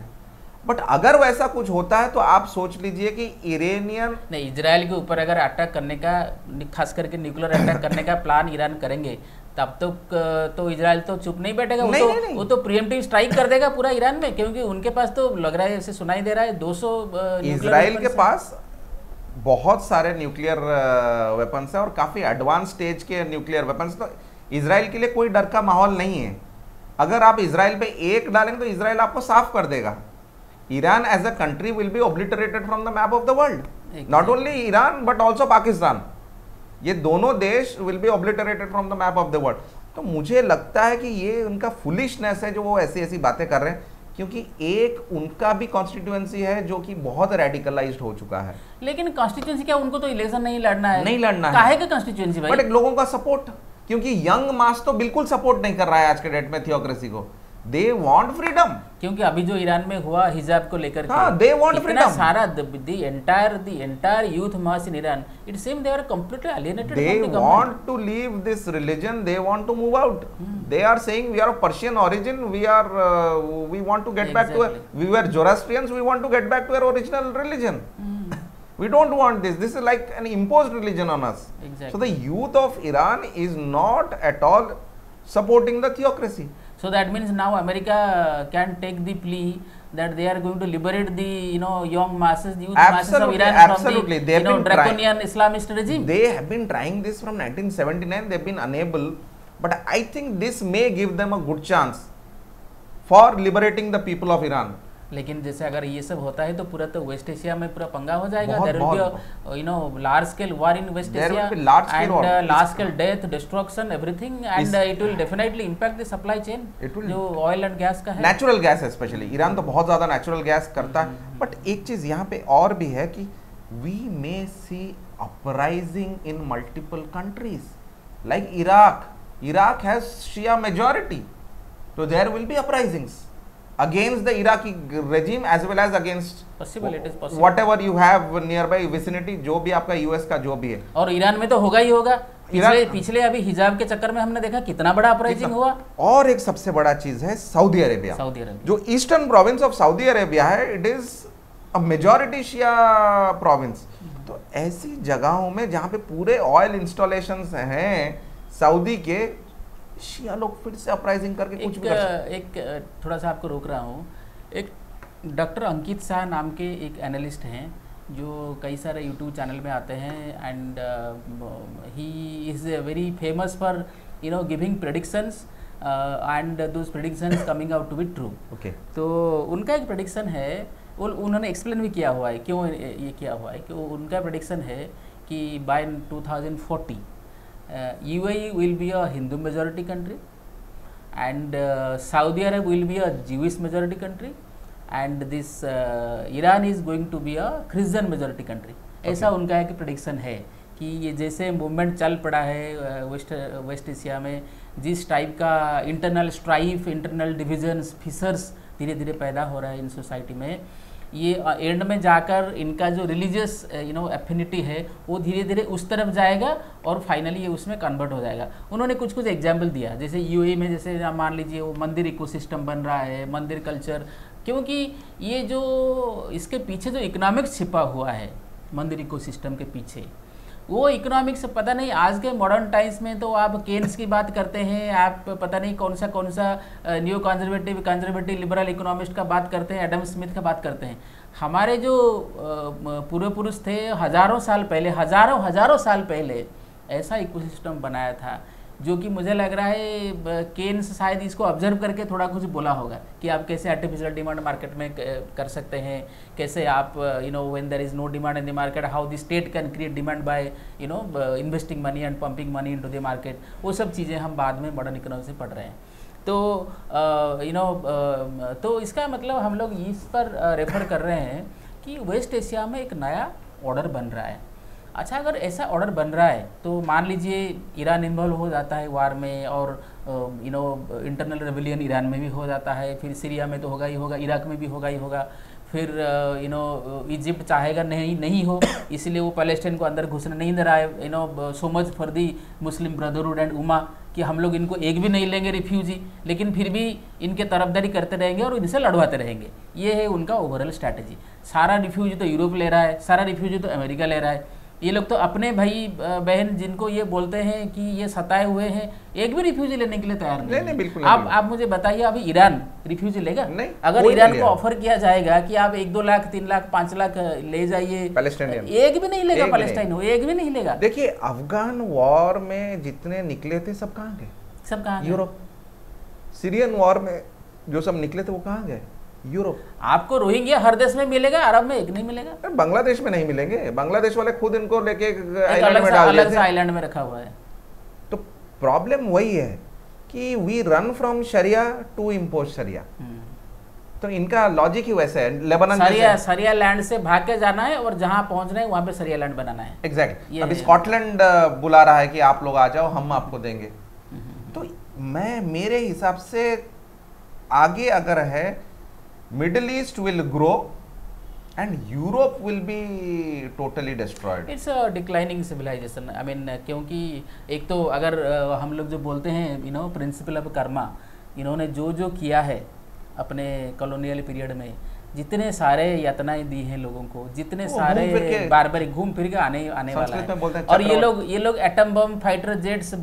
बट अगर वैसा कुछ होता है तो आप सोच लीजिए कि इरानियन नहीं, इजराइल के ऊपर अगर अटैक करने का, खास करके न्यूक्लियर अटैक करने का प्लान ईरान करेंगे तब तो इजराइल तो चुप नहीं बैठेगा। वो तो प्रीएम्प्टिव स्ट्राइक कर देगा पूरा ईरान में, क्योंकि उनके पास तो लग रहा है, ऐसे सुनाई दे रहा है 200 इजराइल के पास बहुत सारे न्यूक्लियर वेपन्स है और काफी एडवांस स्टेज के न्यूक्लियर वेपन्स। तो इजराइल के लिए कोई डर का माहौल नहीं है। अगर आप इजराइल पे एक डालेंगे तो इजराइल आपको साफ कर देगा। Iran as a country will be obliterated from the map of the world. Not only Iran but also Pakistan, ये दोनों देश will be obliterated from the map of the world. तो मुझे लगता है कि ये उनका फुलिशनेस है जो वो ऐसी ऐसी बातें कर रहे हैं, क्योंकि एक उनका भी कॉन्स्टिट्यूएंसी है जो कि बहुत रेडिकलाइज्ड हो चुका है। लेकिन कॉन्स्टिट्यूएंसी क्या, उनको तो इलेक्शन नहीं लड़ना है, नहीं लड़ना काहे का कॉन्स्टिट्यूएंसी भाई? बट एक लोगों का सपोर्ट, क्योंकि यंग मास तो बिल्कुल सपोर्ट नहीं कर रहा है आज के डेट में थियोक्रेसी को। दे वांट फ्रीडम, क्योंकि अभी जो ईरान में हुआ हिजाब को लेकर के, हाँ, they want freedom. सारा the entire youth mass in Iran, it seems they are completely alienated they from the government. want to leave this religion, they want to move out. They are saying we are of Persian origin, we want to get back to we were Zoroastrians, we want to get back to our original religion. We don't want this is like an imposed religion on us. Exactly. So the youth of Iran is not at all supporting the theocracy. So that means now America can take the plea that they are going to liberate the young masses, the youth masses of Iran from the draconian Islamist regime. They have been trying this from 1979. They've been unable, but I think this may give them a good chance for liberating the people of Iran. लेकिन जैसे अगर ये सब होता है तो पूरा तो वेस्ट एशिया में पूरा पंगा हो जाएगा। There will be large scale war in West Asia and large scale death, destruction, everything, and it will definitely impact the supply chain जो ऑयल एंड गैस का है, नेचुरल गैस स्पेशली। ईरान तो बहुत ज्यादा नेचुरल गैस करता है। बट एक चीज यहाँ पे और भी है कि we may see uprising in multiple countries like Iraq has Shia majority, तो there will be uprisings against the Iraqi regime as well as against whatever you have nearby vicinity, जो भी आपका यूएस का जो भी है। और ईरान में तो होगा ही होगा। पिछले अभी हिजाब के चक्कर में हमने देखा कितना बड़ा अपराइजिंग हुआ। और एक सबसे बड़ा चीज है सऊदी अरेबिया। जो eastern province of Saudi Arabia है, it is a majority Shia province. तो ऐसी जगहों में जहां पे पूरे ऑयल इंस्टॉलेशंस हैं सऊदी के, शिया लोग फिर से अपराइजिंग करके कुछ भी एक थोड़ा सा आपको रोक रहा हूँ। एक डॉक्टर अंकित शाह नाम के एक एनालिस्ट हैं जो कई सारे यूट्यूब चैनल में आते हैं and he is very famous for giving predictions and those predictions coming out to be true. तो उनका एक प्रेडिक्शन है, उन्होंने एक्सप्लेन भी किया हुआ है क्यों ये किया हुआ है, कि उनका प्रेडिक्शन है कि bye 2040 UAE will be a Hindu majority country and Saudi Arabia will be a Jewish majority country and this Iran is going to be a Christian majority country. ऐसा उनका एक प्रेडिक्शन है कि ये जैसे मूवमेंट चल पड़ा है वेस्ट एशिया में, जिस टाइप का internal strife, internal divisions, fissures धीरे धीरे पैदा हो रहा है इन सोसाइटी में, ये एंड में जाकर इनका जो रिलीजियस एफिनिटी है वो धीरे धीरे उस तरफ जाएगा और फाइनली ये उसमें कन्वर्ट हो जाएगा। उन्होंने कुछ एग्जाम्पल दिया, जैसे यूएई में जैसे मान लीजिए वो मंदिर इकोसिस्टम बन रहा है, मंदिर कल्चर, क्योंकि ये जो इसके पीछे जो इकोनॉमिक्स छिपा हुआ है मंदिर इकोसिस्टम के पीछे, वो इकोनॉमिक्स पता नहीं, आज के मॉडर्न टाइम्स में तो आप केन्स की बात करते हैं, आप पता नहीं कौन सा न्यू कंजर्वेटिव लिबरल इकोनॉमिस्ट का बात करते हैं, एडम स्मिथ का बात करते हैं। हमारे जो पूर्व पुरुष थे हजारों साल पहले ऐसा इकोसिस्टम बनाया था, जो कि मुझे लग रहा है केन्स शायद इसको ऑब्जर्व करके थोड़ा कुछ बोला होगा कि आप कैसे आर्टिफिशियल डिमांड मार्केट में कर सकते हैं, कैसे आप when there is no demand in the market how the state can create demand by investing money and pumping money into the market. वो सब चीज़ें हम बाद में मॉडर्न इकोनॉमी से पढ़ रहे हैं। तो तो इसका मतलब हम लोग इस पर रेफर कर रहे हैं कि वेस्ट एशिया में एक नया ऑर्डर बन रहा है। अच्छा, अगर ऐसा ऑर्डर बन रहा है तो मान लीजिए ईरान इन्वॉल्व हो जाता है वार में, और इंटरनल रेवोल्यूशन ईरान में भी हो जाता है, फिर सीरिया में तो होगा ही होगा, इराक में भी होगा ही होगा, फिर इजिप्ट चाहेगा नहीं हो, इसलिए वो पैलेस्टाइन को अंदर घुसने नहीं दे रहा है। So much for the Muslim brotherhood and Uma कि हम लोग इनको एक भी नहीं लेंगे रिफ्यूजी, लेकिन फिर भी इनके तरफदारी करते रहेंगे और इनसे लड़वाते रहेंगे। ये है उनका ओवरऑल स्ट्रैटेजी। सारा रिफ्यूजी तो यूरोप ले रहा है, सारा रिफ्यूजी तो अमेरिका ले रहा है। ये लोग तो अपने भाई बहन जिनको ये बोलते हैं कि ये सताए हुए हैं, एक भी रिफ्यूजी लेने के लिए तैयार नहीं है। बिल्कुल आप मुझे बताइए, अभी ईरान रिफ्यूजी लेगा? नहीं। अगर ईरान को ऑफर किया जाएगा कि आप 1-2 लाख 3 लाख 5 लाख ले जाइए, पैलेस्टाइनियन, एक भी नहीं लेगा। पैलेस्टाइन हो, एक भी नहीं लेगा। देखिए अफगान वॉर में जितने निकले थे सब कहाँ गए? सब कहाँ गए? यूरोप। सीरियन वॉर में जो सब निकले थे वो कहाँ गए? यूरोप। आपको रोहिंग्या हर देश में मिलेगा, अरब में एक नहीं मिलेगा। बांग्लादेश में नहीं मिलेंगे, बांग्लादेश वाले खुद इनको लेके अलग से आइलैंड में रखा हुआ है। तो प्रॉब्लम वही है कि we run from sharia to impose sharia. तो इनका लॉजिक ही वैसे है। लेबनान सरिया लैंड से भाग के जाना है और जहां पहुंच रहे हैं वहां पे सरिया लैंड बनाना है। एग्जैक्टली। अभी स्कॉटलैंड बुला रहा है कि आप लोग आ जाओ, हम आपको देंगे। तो मेरे हिसाब से आगे अगर है, Middle East will grow and Europe will be totally destroyed. It's a declining civilization. I mean, क्योंकि एक तो अगर हम लोग जो बोलते हैं प्रिंसिपल ऑफ कर्मा, इन्होंने जो किया है अपने कॉलोनियल पीरियड में, जितने सारे यातनाएं दी हैं लोगों को, जितने सारे बार घूम फिर के आने वाला है। और ये लोग एटम बम फाइटर जेट्स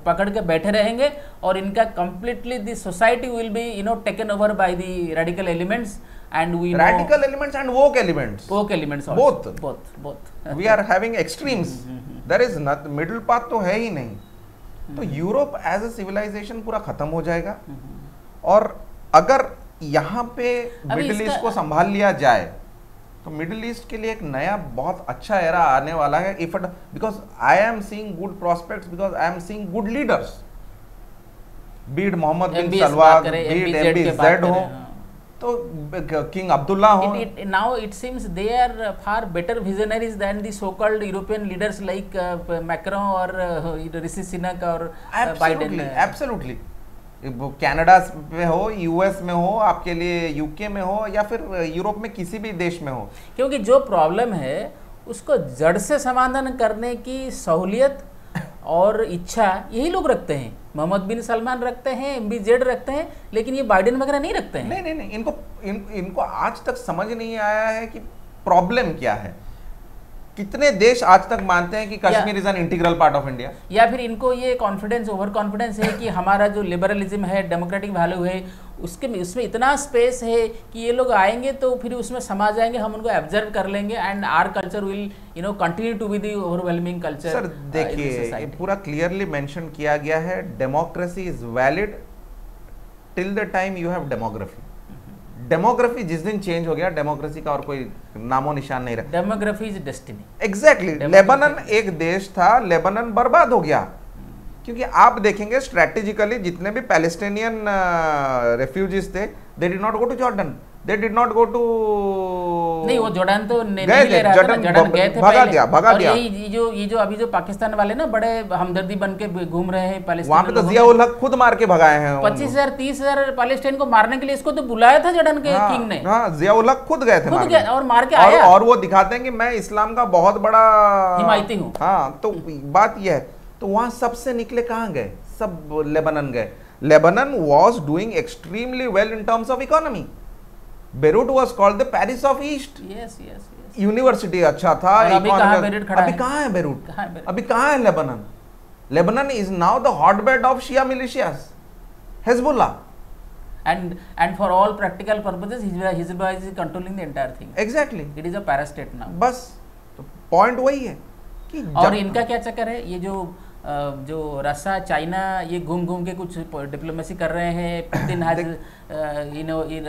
पकड़ के बैठे रहेंगे और इनका completely the society will be taken over by the radical elements and woke elements both we are having extremes. there is not middle path तो है ही नहीं। तो यूरोप एज ए सिविलाइजेशन पूरा खत्म हो जाएगा। और अगर यहाँ पे मिडिल ईस्ट को संभाल लिया जाए तो मिडिल ईस्ट के लिए एक नया बहुत अच्छा एरा आने वाला है। If because I am seeing good prospects, because I am seeing good leaders, be it Mohammed bin Salman, be it MBZ हो, तो किंग अब्दुल्ला हो। Now it seems they are far better visionaries than the so called European leaders like Macron और ऋषि सुनक और बाइडेन। एब्सोल्युटली। कनाडा में हो, यूएस में हो, आपके लिए यूके में हो, या फिर यूरोप में किसी भी देश में हो, क्योंकि जो प्रॉब्लम है उसको जड़ से समाधान करने की सहूलियत और इच्छा यही लोग रखते हैं। मोहम्मद बिन सलमान रखते हैं, MBZ रखते हैं, लेकिन ये बाइडेन वगैरह नहीं रखते हैं। नहीं, इनको आज तक समझ नहीं आया है कि प्रॉब्लम क्या है। कितने देश आज तक मानते हैं कि Kashmir is an integral part of India, या फिर इनको ये कॉन्फिडेंस, ओवर कॉन्फिडेंस है कि हमारा जो लिबरलिज्म है, डेमोक्रेटिक वैल्यू है, उसमें इतना स्पेस है कि ये लोग आएंगे तो फिर उसमें समा जाएंगे, हम उनको ऑब्जर्व कर लेंगे and our culture will continue to be the overwhelming culture. Sir देखिए, पूरा क्लियरली मेंशन किया गया है, democracy is valid till the time you have demography. Demography जिस दिन चेंज हो गया, डेमोक्रेसी का और कोई नामो निशान नहीं रहा। Demography is destiny. Exactly. Lebanon एक देश था, लेबनान बर्बाद हो गया क्योंकि आप देखेंगे स्ट्रेटेजिकली जितने भी पैलेस्टीनियन रेफ्यूजीज थे, they did not go to Jordan, they did not go to, नहीं वो जॉर्डन तो नहीं ले रहा था, जॉर्डन गए थे, भगा दिया। ये जो अभी जो पाकिस्तान वाले ना बड़े हमदर्दी बन के घूम रहे हैं पैलेस्टीन, वहां पे तो जियाउल हक खुद मार के भगाए हैं। 25,000-30,000 पैलेस्टीन को मारने के लिए इसको तो बुलाया था जॉर्डन के किंग ने। हाँ, जियाउल हक खुद गए थे और मार के आया। और वो दिखाते हैं कि मैं इस्लाम का बहुत बड़ा हिमायती हूँ। हाँ, तो बात यह है। तो वहां सबसे निकले कहाँ गए? सब लेबनान गए। Lebanon was doing extremely well in terms of economy. Beirut was called the Paris of East. Yes. University अच्छा था, और अभी कहाँ बेरूट खड़ा अभी है? कहाँ है बेरूट? कहाँ है बेरूट? अभी कहाँ है Lebanon? Lebanon is now the hotbed of Shia militias, Hezbollah. And for all practical purposes, Hezbollah is controlling the entire thing. Exactly. It is a parastate now. बस तो पॉइंट वही है कि और इनका क्या चक्कर है, ये जो रशिया चाइना ये घूम घूम के कुछ डिप्लोमेसी कर रहे हैं. Putin has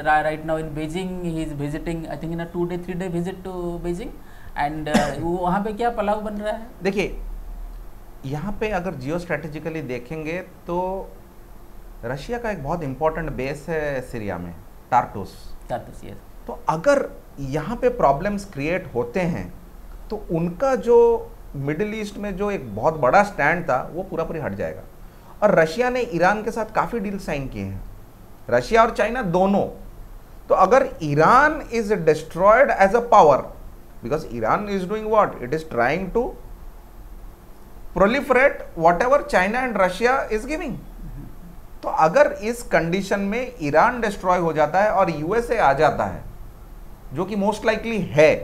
right now in Beijing, he is visiting I think in a 2 day 3 day visit to Beijing. And वहाँ पे क्या पलाव बन रहा है. देखिए यहाँ पे अगर जियो स्ट्रेटेजिकली देखेंगे तो रशिया का एक बहुत इंपॉर्टेंट बेस है सीरिया में, टार्टूस. यस. तो अगर यहाँ पे प्रॉब्लम्स क्रिएट होते हैं तो उनका जो मिडिल ईस्ट में जो एक बहुत बड़ा स्टैंड था वो पूरा पूरी हट जाएगा. और रशिया ने ईरान के साथ काफ़ी डील साइन किए हैं, रशिया और चाइना दोनों. तो अगर Iran is destroyed as a power, because Iran is doing what, it is trying to proliferate whatever China and Russia is giving. तो अगर इस कंडीशन में ईरान डिस्ट्रॉय हो जाता है और यूएसए आ जाता है, जो कि मोस्ट लाइकली है,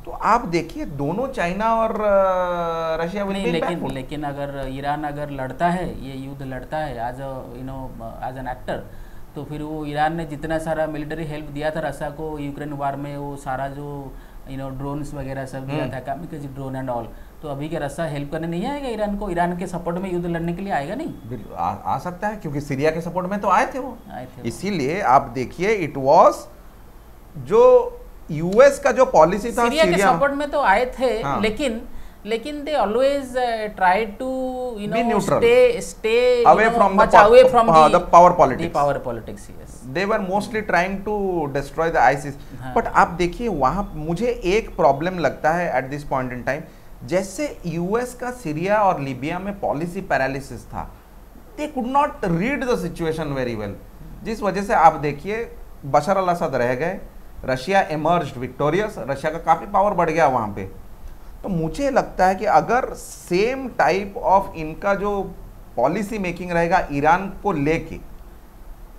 तो आप देखिए दोनों चाइना और रशिया विल बी. लेकिन अगर ईरान अगर लड़ता है, ये युद्ध लड़ता है एज एज एन एक्टर, तो फिर वो ईरान ने जितना सारा मिलिट्री हेल्प दिया था रशिया को यूक्रेन वार में, वो सारा जो ड्रोन्स वगैरह सब दिया था, कामिकाज़ी ड्रोन एंड ऑल, तो अभी क्या रशिया हेल्प करने नहीं आएगा ईरान को? ईरान के सपोर्ट में युद्ध लड़ने के लिए आएगा नहीं? आ सकता है, क्योंकि सीरिया के सपोर्ट में तो आए थे वो. इसीलिए आप देखिए इट वाज जो यूएस का जो पॉलिसी था, सीरिया के सपोर्ट में तो आए थे. हाँ. लेकिन they always tried to stay away from the power politics. Yes. They were mostly trying to destroy the ISIS. But आप देखिए वहाँ मुझे एक प्रॉब्लम लगता है at this point in time, जैसे यूएस का सीरिया और लीबिया में पॉलिसी पैरालिसिस था, they could not read the situation very well, जिस वजह से आप देखिए बशर अल असद रह गए, रशिया इमर्ज्ड विक्टोरियस, रशिया का काफ़ी पावर बढ़ गया वहाँ पे. तो मुझे लगता है कि अगर सेम टाइप ऑफ इनका जो पॉलिसी मेकिंग रहेगा ईरान को लेके,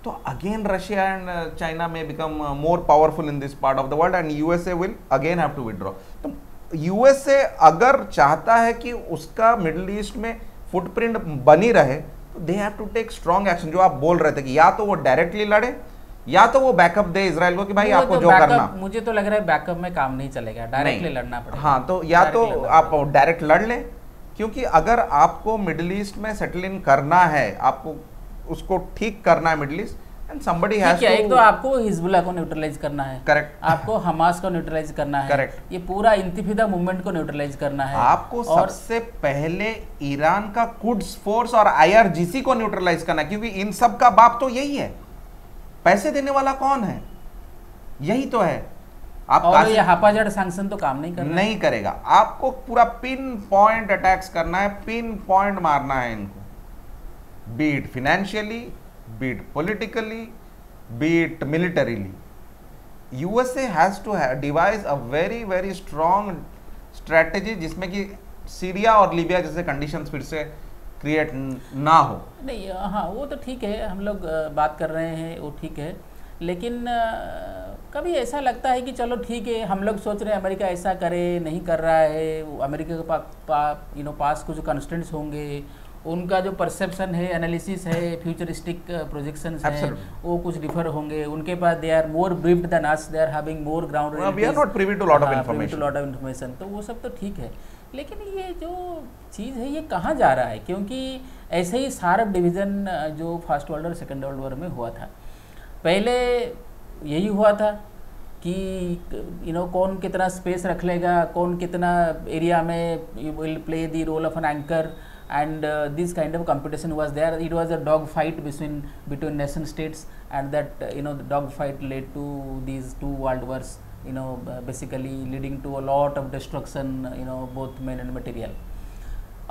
तो अगेन रशिया एंड चाइना में become more powerful in this part of the world and USA will again have to withdraw. तो यूएसए अगर चाहता है कि उसका मिडिल ईस्ट में फुटप्रिंट बनी रहे, तो they have to take strong action. जो आप बोल रहे थे कि या तो वो डायरेक्टली लड़े या तो वो बैकअप दे इजराइल को कि भाई आपको जो करना. मुझे तो लग रहा है बैकअप में काम नहीं चलेगा, डायरेक्टली लड़ना पड़ेगा. हाँ, तो या तो आप डायरेक्ट लड़ लें, क्योंकि अगर आपको मिडिल ईस्ट में सेटल इन करना है, आपको उसको ठीक करना है middle east, and somebody has to. एक तो आपको हिजबुल्लाह को न्यूट्रलाइज करना है, करेक्ट. आपको हमास को न्यूट्रलाइज करना है, करेक्ट. ये पूरा इंतिफादा मूवमेंट को न्यूट्रलाइज करना है. आपको सबसे पहले ईरान का कुड्स फोर्स और आईआरजीसी को न्यूट्रलाइज करना है, क्योंकि इन सब का बाप तो यही है. पैसे देने वाला कौन है? यही तो है. आप और ये हापाजड़ सैंक्शन तो काम नहीं करेगा. आपको पूरा पिन पॉइंट अटैक्स करना है, पिन पॉइंट मारना है इनको, beat financially, beat politically, beat militarily. USA has to devise a very very strong strategy, जिसमें कि सीरिया और लीबिया जैसे कंडीशंस फिर से क्रिएट ना हो. नहीं, हाँ वो तो ठीक है, हम लोग बात कर रहे हैं वो ठीक है, लेकिन कभी ऐसा लगता है कि चलो ठीक है, हम लोग सोच रहे हैं अमेरिका ऐसा करे, नहीं कर रहा है. अमेरिका के पास कुछ कंस्टेंट्स होंगे, उनका जो परसेप्शन है, एनालिसिस है, फ्यूचरिस्टिक प्रोजेक्शंस हैं, वो कुछ डिफर होंगे. उनके पास they are more briefed than us, they are having more ground realities, we are not privy to lot of information. तो वो सब तो ठीक है, लेकिन ये जो चीज़ है ये कहाँ जा रहा है? क्योंकि ऐसे ही सार्क डिवीज़न जो फर्स्ट वर्ल्ड और सेकेंड वर्ल्ड वॉर में हुआ था, पहले यही हुआ था कि कौन कितना स्पेस रख लेगा, कौन कितना एरिया में will play the role of an anchor, and this kind of competition was there. It was a dog fight between nation states, and that the dog fight led to these 2 world wars, basically leading to a lot of destruction, both men and material.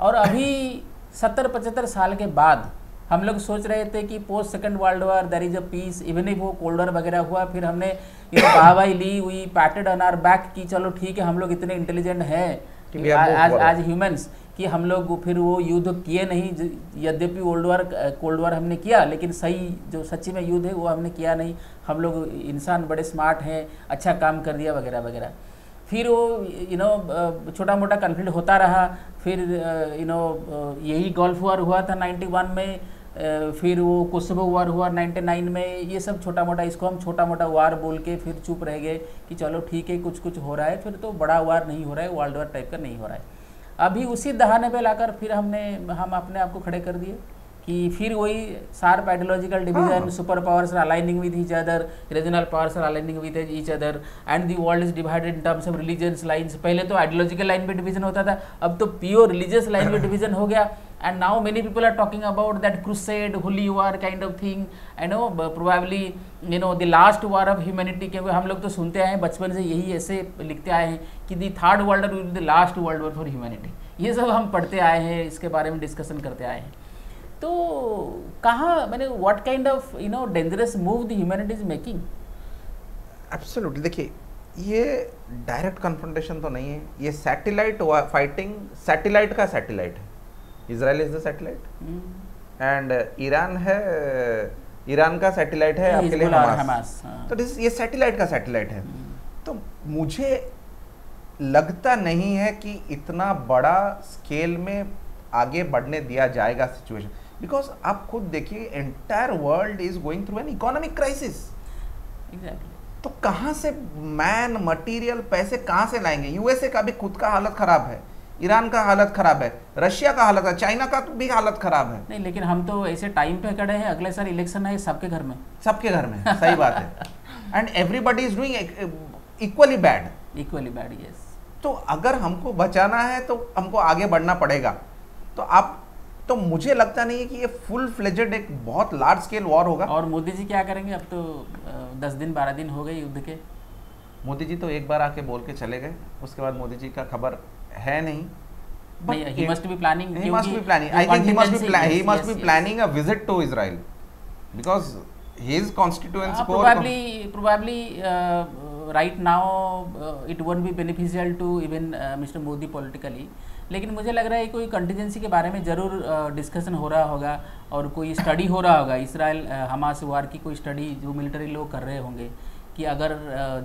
और अभी 70-75 साल के बाद हम लोग सोच रहे थे कि post second world war there is a peace, even if वो कोल्ड वॉर वगैरह हुआ, फिर हमने वाहवाही ली, we patted on our back कि चलो ठीक है, हम लोग इतने इंटेलिजेंट हैं आज ह्यूमंस कि हम लोग फिर वो युद्ध किए नहीं. यद्यपि कोल्ड वॉर हमने किया, लेकिन सही जो सच्ची में युद्ध है वो हमने किया नहीं. हम लोग इंसान बड़े स्मार्ट हैं, अच्छा काम कर दिया वगैरह वगैरह. फिर वो छोटा मोटा कन्फ्लिक्ट होता रहा, फिर यही गल्फ वॉर हुआ था 91 में, फिर वो कोसोवो वार हुआ 99 में। ये सब छोटा मोटा, इसको हम छोटा मोटा वार बोल के फिर चुप रह गए कि चलो ठीक है कुछ कुछ हो रहा है, फिर तो बड़ा वार नहीं हो रहा है, वर्ल्ड वार टाइप का नहीं हो रहा है। अभी उसी दहाने पे लाकर फिर हम अपने आप को खड़े कर दिए कि फिर वही sharp ideological division, super powers are aligning with each other, regional powers are aligning with each other, and the world is divided in terms of religious lines. पहले तो आइडियोलॉजिकल लाइन पे डिवीजन होता था, अब तो प्योर रिलीजियस लाइन पे डिवीजन हो गया। And now many people are talking about that crusade, holy war kind of thing. I know probably the last war of humanity, क्योंकि हम लोग तो सुनते आए हैं बचपन से, यही ऐसे लिखते आए हैं कि the third world war will be the last world war for humanity। ये सब हम पढ़ते आए हैं, इसके बारे में डिस्कशन करते आए हैं। तो कहाँ what kind of dangerous move the humanity is making? Absolutely। देखिए, ये डायरेक्ट कन्फ्रंटेशन तो नहीं है, ये सैटेलाइट फाइटिंग, सैटेलाइट का सैटेलाइट है। Israel is the satellite and Iran है, ईरान का सैटेलाइट है आपके लिए हमास। तो ये सैटेलाइट का सैटेलाइट है। तो मुझे लगता नहीं है कि इतना बड़ा स्केल में आगे बढ़ने दिया जाएगा सिचुएशन, बिकॉज आप खुद देखिए entire world is going through an economic crisis. तो कहाँ से मैन, मटेरियल, पैसे कहाँ से लाएंगे? यूएसए का भी खुद का हालत खराब है, ईरान का हालत खराब है, रशिया का हालत है, चाइना का भी हालत खराब है। नहीं, लेकिन हम तो ऐसे टाइम पे खड़े हैं, अगले साल इलेक्शन है सबके घर में, सबके घर में। सही बात है। And everybody is doing equally bad, yes. तो अगर हमको बचाना है तो हमको आगे बढ़ना पड़ेगा। तो मुझे लगता नहीं है कि ये फुल फ्लेजेड एक बहुत लार्ज स्केल वॉर होगा। और मोदी जी क्या करेंगे? अब तो 10 दिन 12 दिन हो गए युद्ध के। मोदी जी तो एक बार आके बोल के चले गए, उसके बाद मोदी जी का खबर है नहीं। He must be planning. He must be planning. I think he must be planning a visit to Israel because his constituents. Probably right now it won't be beneficial to even Mr. Modi politically. लेकिन मुझे लग रहा है कोई कंटिजेंसी के बारे में ज़रूर डिस्कशन हो रहा होगा और कोई स्टडी हो रहा होगा। इसराइल हमास वार की कोई स्टडी जो मिलिट्री लोग कर रहे होंगे कि अगर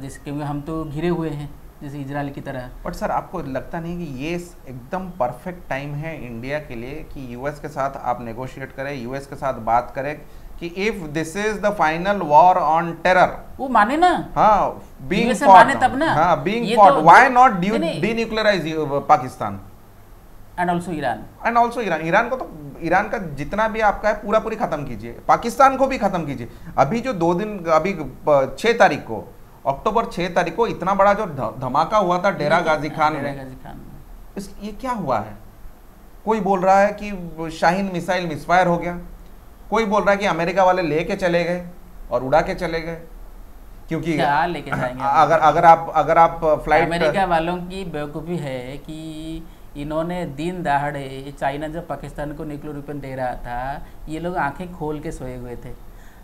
जिसके हम तो घिरे हुए हैं जैसे इजराइल की तरह। बट सर, आपको लगता नहीं कि ये एकदम परफेक्ट टाइम है इंडिया के लिए कि यूएस के साथ आप नेगोशिएट करें, यूएस के साथ बात करें कि if this is the final war on terror, वो माने ना? हाँ, बीइंग फॉट, माने तब ना। हाँ, being fought, why not denuclearise Pakistan and also Iran. Iran को तो, ईरान का जितना भी आपका है पूरी खत्म कीजिए, पाकिस्तान को भी खत्म कीजिए। अभी जो 2 दिन, अभी 6 तारीख को, अक्टूबर 6 तारीख को इतना बड़ा जो धमाका हुआ था डेरा गाजी खान में, ये क्या हुआ है? कोई बोल रहा है कि शाहीन मिसाइल मिसफायर हो गया, कोई बोल रहा है कि अमेरिका वाले लेके चले गए और उड़ा के चले गए, क्योंकि क्या लेके जाएंगे? अगर आप फ्लाइट, अमेरिका वालों की बेवकूफ़ी है कि इन्होंने दिन दहाड़े, चाइना जब पाकिस्तान को न्यूक्लियर वेपन दे रहा था, ये लोग आंखें खोल के सोए हुए थे।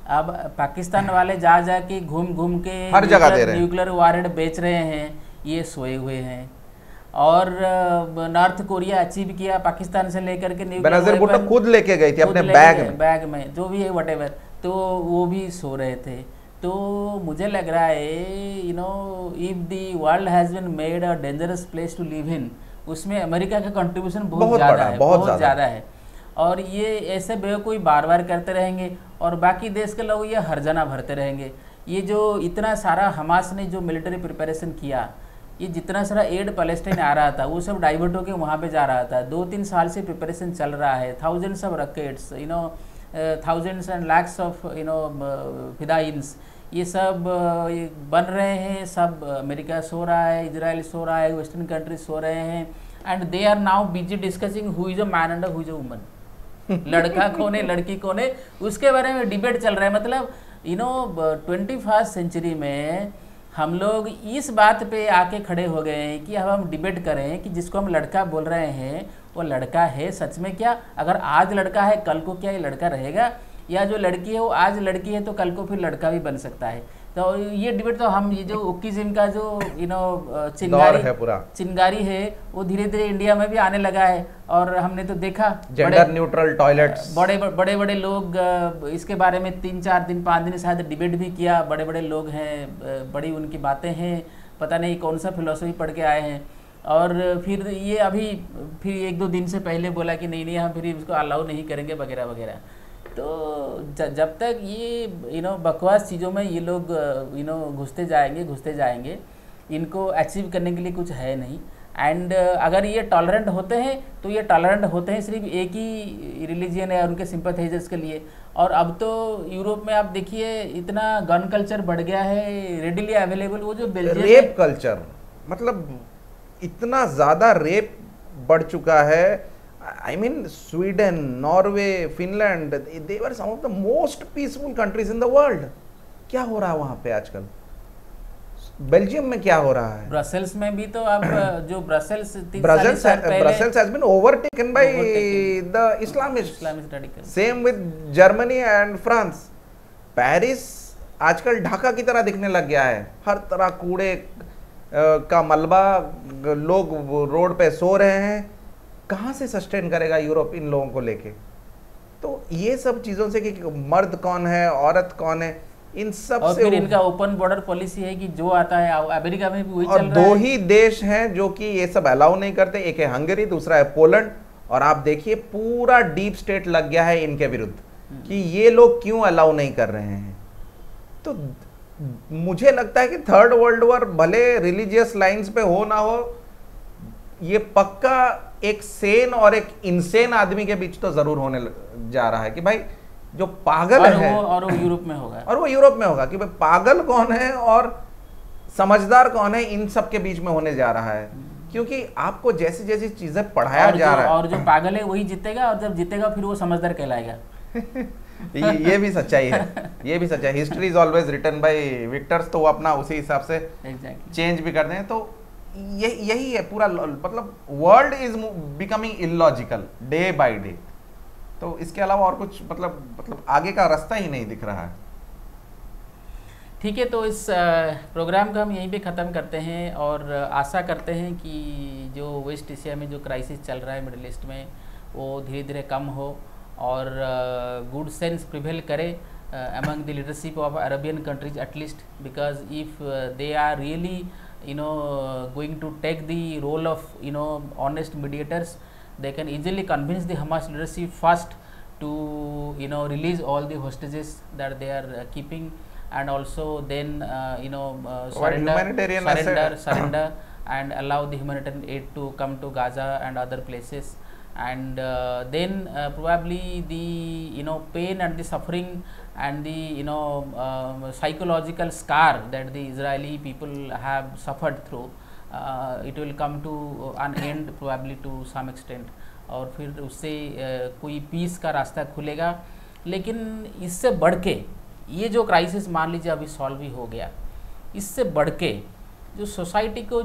अब पाकिस्तान वाले जा के घूम के हर जगह दे रहे हैं, न्यूक्लियर वारेंट बेच रहे हैं, ये सोए हुए हैं। और नॉर्थ कोरिया अचीव किया पाकिस्तान से लेकर के बेनज़ीर भुट्टो खुद लेके गई थी अपने बैग में जो भी है व्हाटएवर, तो वो भी सो रहे थे। तो मुझे लग रहा है if the world has been made a dangerous place to live in, उसमें अमेरिका का कंट्रीब्यूशन बहुत ज़्यादा है। और ये ऐसे बेवकूफ़ी बार करते रहेंगे और बाकी देश के लोग ये हर्जाना भरते रहेंगे। ये जो इतना सारा हमास ने जो मिलिट्री प्रिपरेशन किया, ये जितना सारा एड पैलेस्टाइन आ रहा था, वो सब डाइवर्ट होकर वहाँ पे जा रहा था। 2-3 साल से प्रिपरेशन चल रहा है, thousands of rockets, thousands and lakhs of फिदाइंस, ये सब बन रहे हैं। सब अमेरिका सो रहा है, इजराइल सो रहा है, वेस्टर्न कंट्रीज सो रहे हैं, and they are now busy discussing who is a man and who is a woman. लड़का कौन है, लड़की कौन है, उसके बारे में डिबेट चल रहा है। मतलब 21st सेंचुरी में हम लोग इस बात पे आके खड़े हो गए हैं कि अब हम डिबेट करें कि जिसको हम लड़का बोल रहे हैं वो लड़का है सच में क्या? अगर आज लड़का है, कल को क्या ये लड़का रहेगा? या जो लड़की है वो आज लड़की है तो कल को फिर लड़का भी बन सकता है। तो ये डिबेट तो हम, ये जो ओकिज्म का जो चिंगारी है वो धीरे धीरे इंडिया में भी आने लगा है। और हमने तो देखा जेंडर न्यूट्रल टॉयलेट्स, बड़े लोग इसके बारे में 3-4 दिन 5 दिन शायद डिबेट भी किया। बड़े लोग हैं, बड़ी उनकी बातें हैं, पता नहीं कौन सा फिलोसफी पढ़ के आए हैं। और फिर ये अभी फिर 1-2 दिन से पहले बोला कि नहीं नहीं हम फिर इसको अलाउ नहीं करेंगे वगैरह वगैरह। तो जब तक ये बकवास चीज़ों में ये लोग घुसते जाएंगे, इनको अचीव करने के लिए कुछ है नहीं। एंड अगर ये टॉलरेंट होते हैं तो ये टॉलरेंट होते हैं सिर्फ एक ही रिलीजियन है और उनके सिंपथाइजर्स के लिए। और अब तो यूरोप में आप देखिए इतना गन कल्चर बढ़ गया है, रेडिली अवेलेबल। वो जो बेल्जियम रेप कल्चर, मतलब इतना ज़्यादा रेप बढ़ चुका है। I mean, Sweden, Norway, Finland, they were some of the most peaceful countries in the world. क्या हो रहा है वहाँ पे आजकल? बेल्जियम में क्या हो रहा है? ब्रसेल्स में भी तो अब जो Brussels has been overtaken by the Islamist radicals. Same with Germany and France. Paris आजकल ढाका की तरह दिखने लग गया है। हर तरह कूड़े का मलबा, लोग रोड पे सो रहे हैं। कहाँ से सस्टेन करेगा यूरोप इन लोगों को लेके? तो ये सब चीज़ों से कि मर्द कौन है, औरत कौन है, इन सब और से फिर इनका ओपन बॉर्डर पॉलिसी है कि जो आता है, अमेरिका में भी वही चल रहा है। और 2 ही देश हैं जो कि ये सब अलाउ नहीं करते, एक है हंगरी, दूसरा है पोलैंड। और आप देखिए पूरा डीप स्टेट लग गया है इनके विरुद्ध कि ये लोग क्यों अलाउ नहीं कर रहे हैं। तो मुझे लगता है कि 3rd वर्ल्ड वॉर भले रिलीजियस लाइंस पे हो ना हो, ये पक्का एक सेन और एक इनसेन आदमी के बीच तो जरूर होने जा रहा है कि भाई जो पागल है, और वो यूरोप में होगा, और वो यूरोप में होगा कि भाई पागल कौन है और समझदार कौन है, इन सब के बीच में होने जा रहा है। क्योंकि आपको जैसी जैसी चीजें पढ़ाया जा रहा है, और जो पागल है वही जीतेगा, और जब जीतेगा फिर वो समझदार कहलाएगा। ये भी सच्चाई है, ये भी सच्चाई। History is always written by victors, तो वो अपना उसी हिसाब से चेंज भी कर दें। तो यही है पूरा, मतलब world is becoming illogical day by day. तो इसके अलावा और कुछ मतलब आगे का रास्ता ही नहीं दिख रहा है। ठीक है, तो इस प्रोग्राम को हम यहीं पे ख़त्म करते हैं और आशा करते हैं कि जो वेस्ट एशिया में जो क्राइसिस चल रहा है मिडिल ईस्ट में, वो धीरे धीरे कम हो और गुड सेंस प्रिवेल करे among the leadership of Arabian countries at least, because if they are really going to take the role of honest mediators, they can easily convince the Hamas leadership first to release all the hostages that they are keeping, and also then surrender and allow the humanitarian aid to come to Gaza and other places. And then probably the pain and the suffering and the psychological scar that the Israeli people have suffered through, it will come to an end probably to some extent, और फिर उससे कोई पीस का रास्ता खुलेगा। लेकिन इससे बढ़ के ये जो क्राइसिस मान लीजिए अभी सॉल्व ही हो गया, इससे बढ़ के जो सोसाइटी को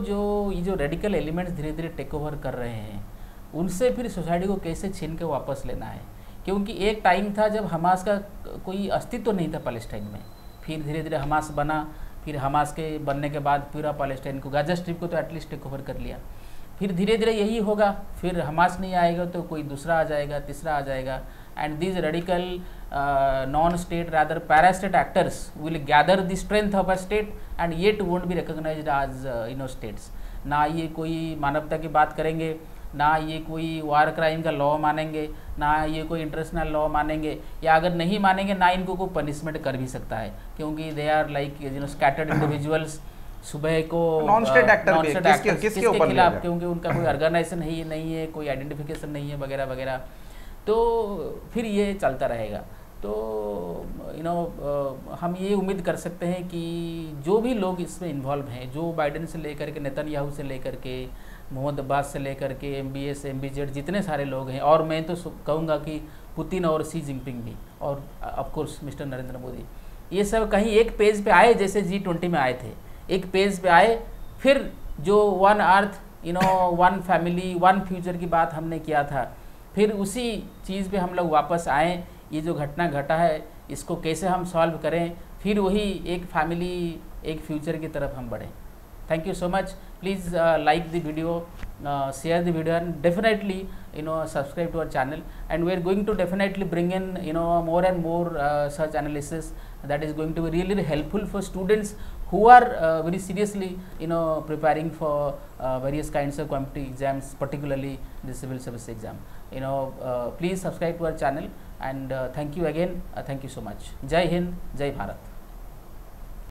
ये जो रेडिकल एलिमेंट्स धीरे धीरे टेक ओवर कर रहे हैं, उनसे फिर सोसाइटी को कैसे छीन के वापस लेना है। क्योंकि एक टाइम था जब हमास का कोई अस्तित्व तो नहीं था पैलेस्टाइन में, फिर धीरे धीरे हमास बना, फिर हमास के बनने के बाद पूरा पैलेस्टाइन को, गाजा स्ट्रिप को तो एटलीस्ट टेक ओवर कर लिया। फिर धीरे धीरे यही होगा, फिर हमास नहीं आएगा तो कोई दूसरा आ जाएगा, तीसरा आ जाएगा, and these radical non state rather parastate actors will gather the strength of a state and yet won't be recognised as states. ना ये कोई मानवता की बात करेंगे, ना ये कोई वार क्राइम का लॉ मानेंगे, ना ये कोई इंटरनेशनल लॉ मानेंगे, या अगर नहीं मानेंगे ना इनको कोई पनिशमेंट कर भी सकता है, क्योंकि they are like scattered individuals. सुबह को नॉन स्टेट एक्टर किसके खिलाफ, क्योंकि उनका कोई ऑर्गेनाइजेशन नहीं है, कोई आइडेंटिफिकेशन नहीं है वगैरह वगैरह। तो फिर ये चलता रहेगा। तो हम ये उम्मीद कर सकते हैं कि जो भी लोग इसमें इन्वॉल्व हैं, जो बाइडेन से लेकर के नेतन्याहू से लेकर के मोहम्मद अब्बास से लेकर के MBS MBZ जितने सारे लोग हैं, और मैं तो कहूँगा कि पुतिन और शी जिनपिंग भी, और ऑफकोर्स मिस्टर नरेंद्र मोदी, ये सब कहीं एक पेज पे आए, जैसे G20 में आए थे, एक पेज पे आए, फिर जो one earth one family one future की बात हमने किया था, फिर उसी चीज़ पे हम लोग वापस आएँ। ये जो घटना घटा है इसको कैसे हम सॉल्व करें, फिर वही एक फैमिली एक फ्यूचर की तरफ हम बढ़ें। Thank you so much. please like the video, share the video, and definitely subscribe to our channel. And we are going to definitely bring in more and more such analysis that is going to be really helpful for students who are very seriously preparing for various kinds of competitive exams, particularly the civil service exam. Please subscribe to our channel, and thank you again. Thank you so much. Jai Hind, Jai Bharat.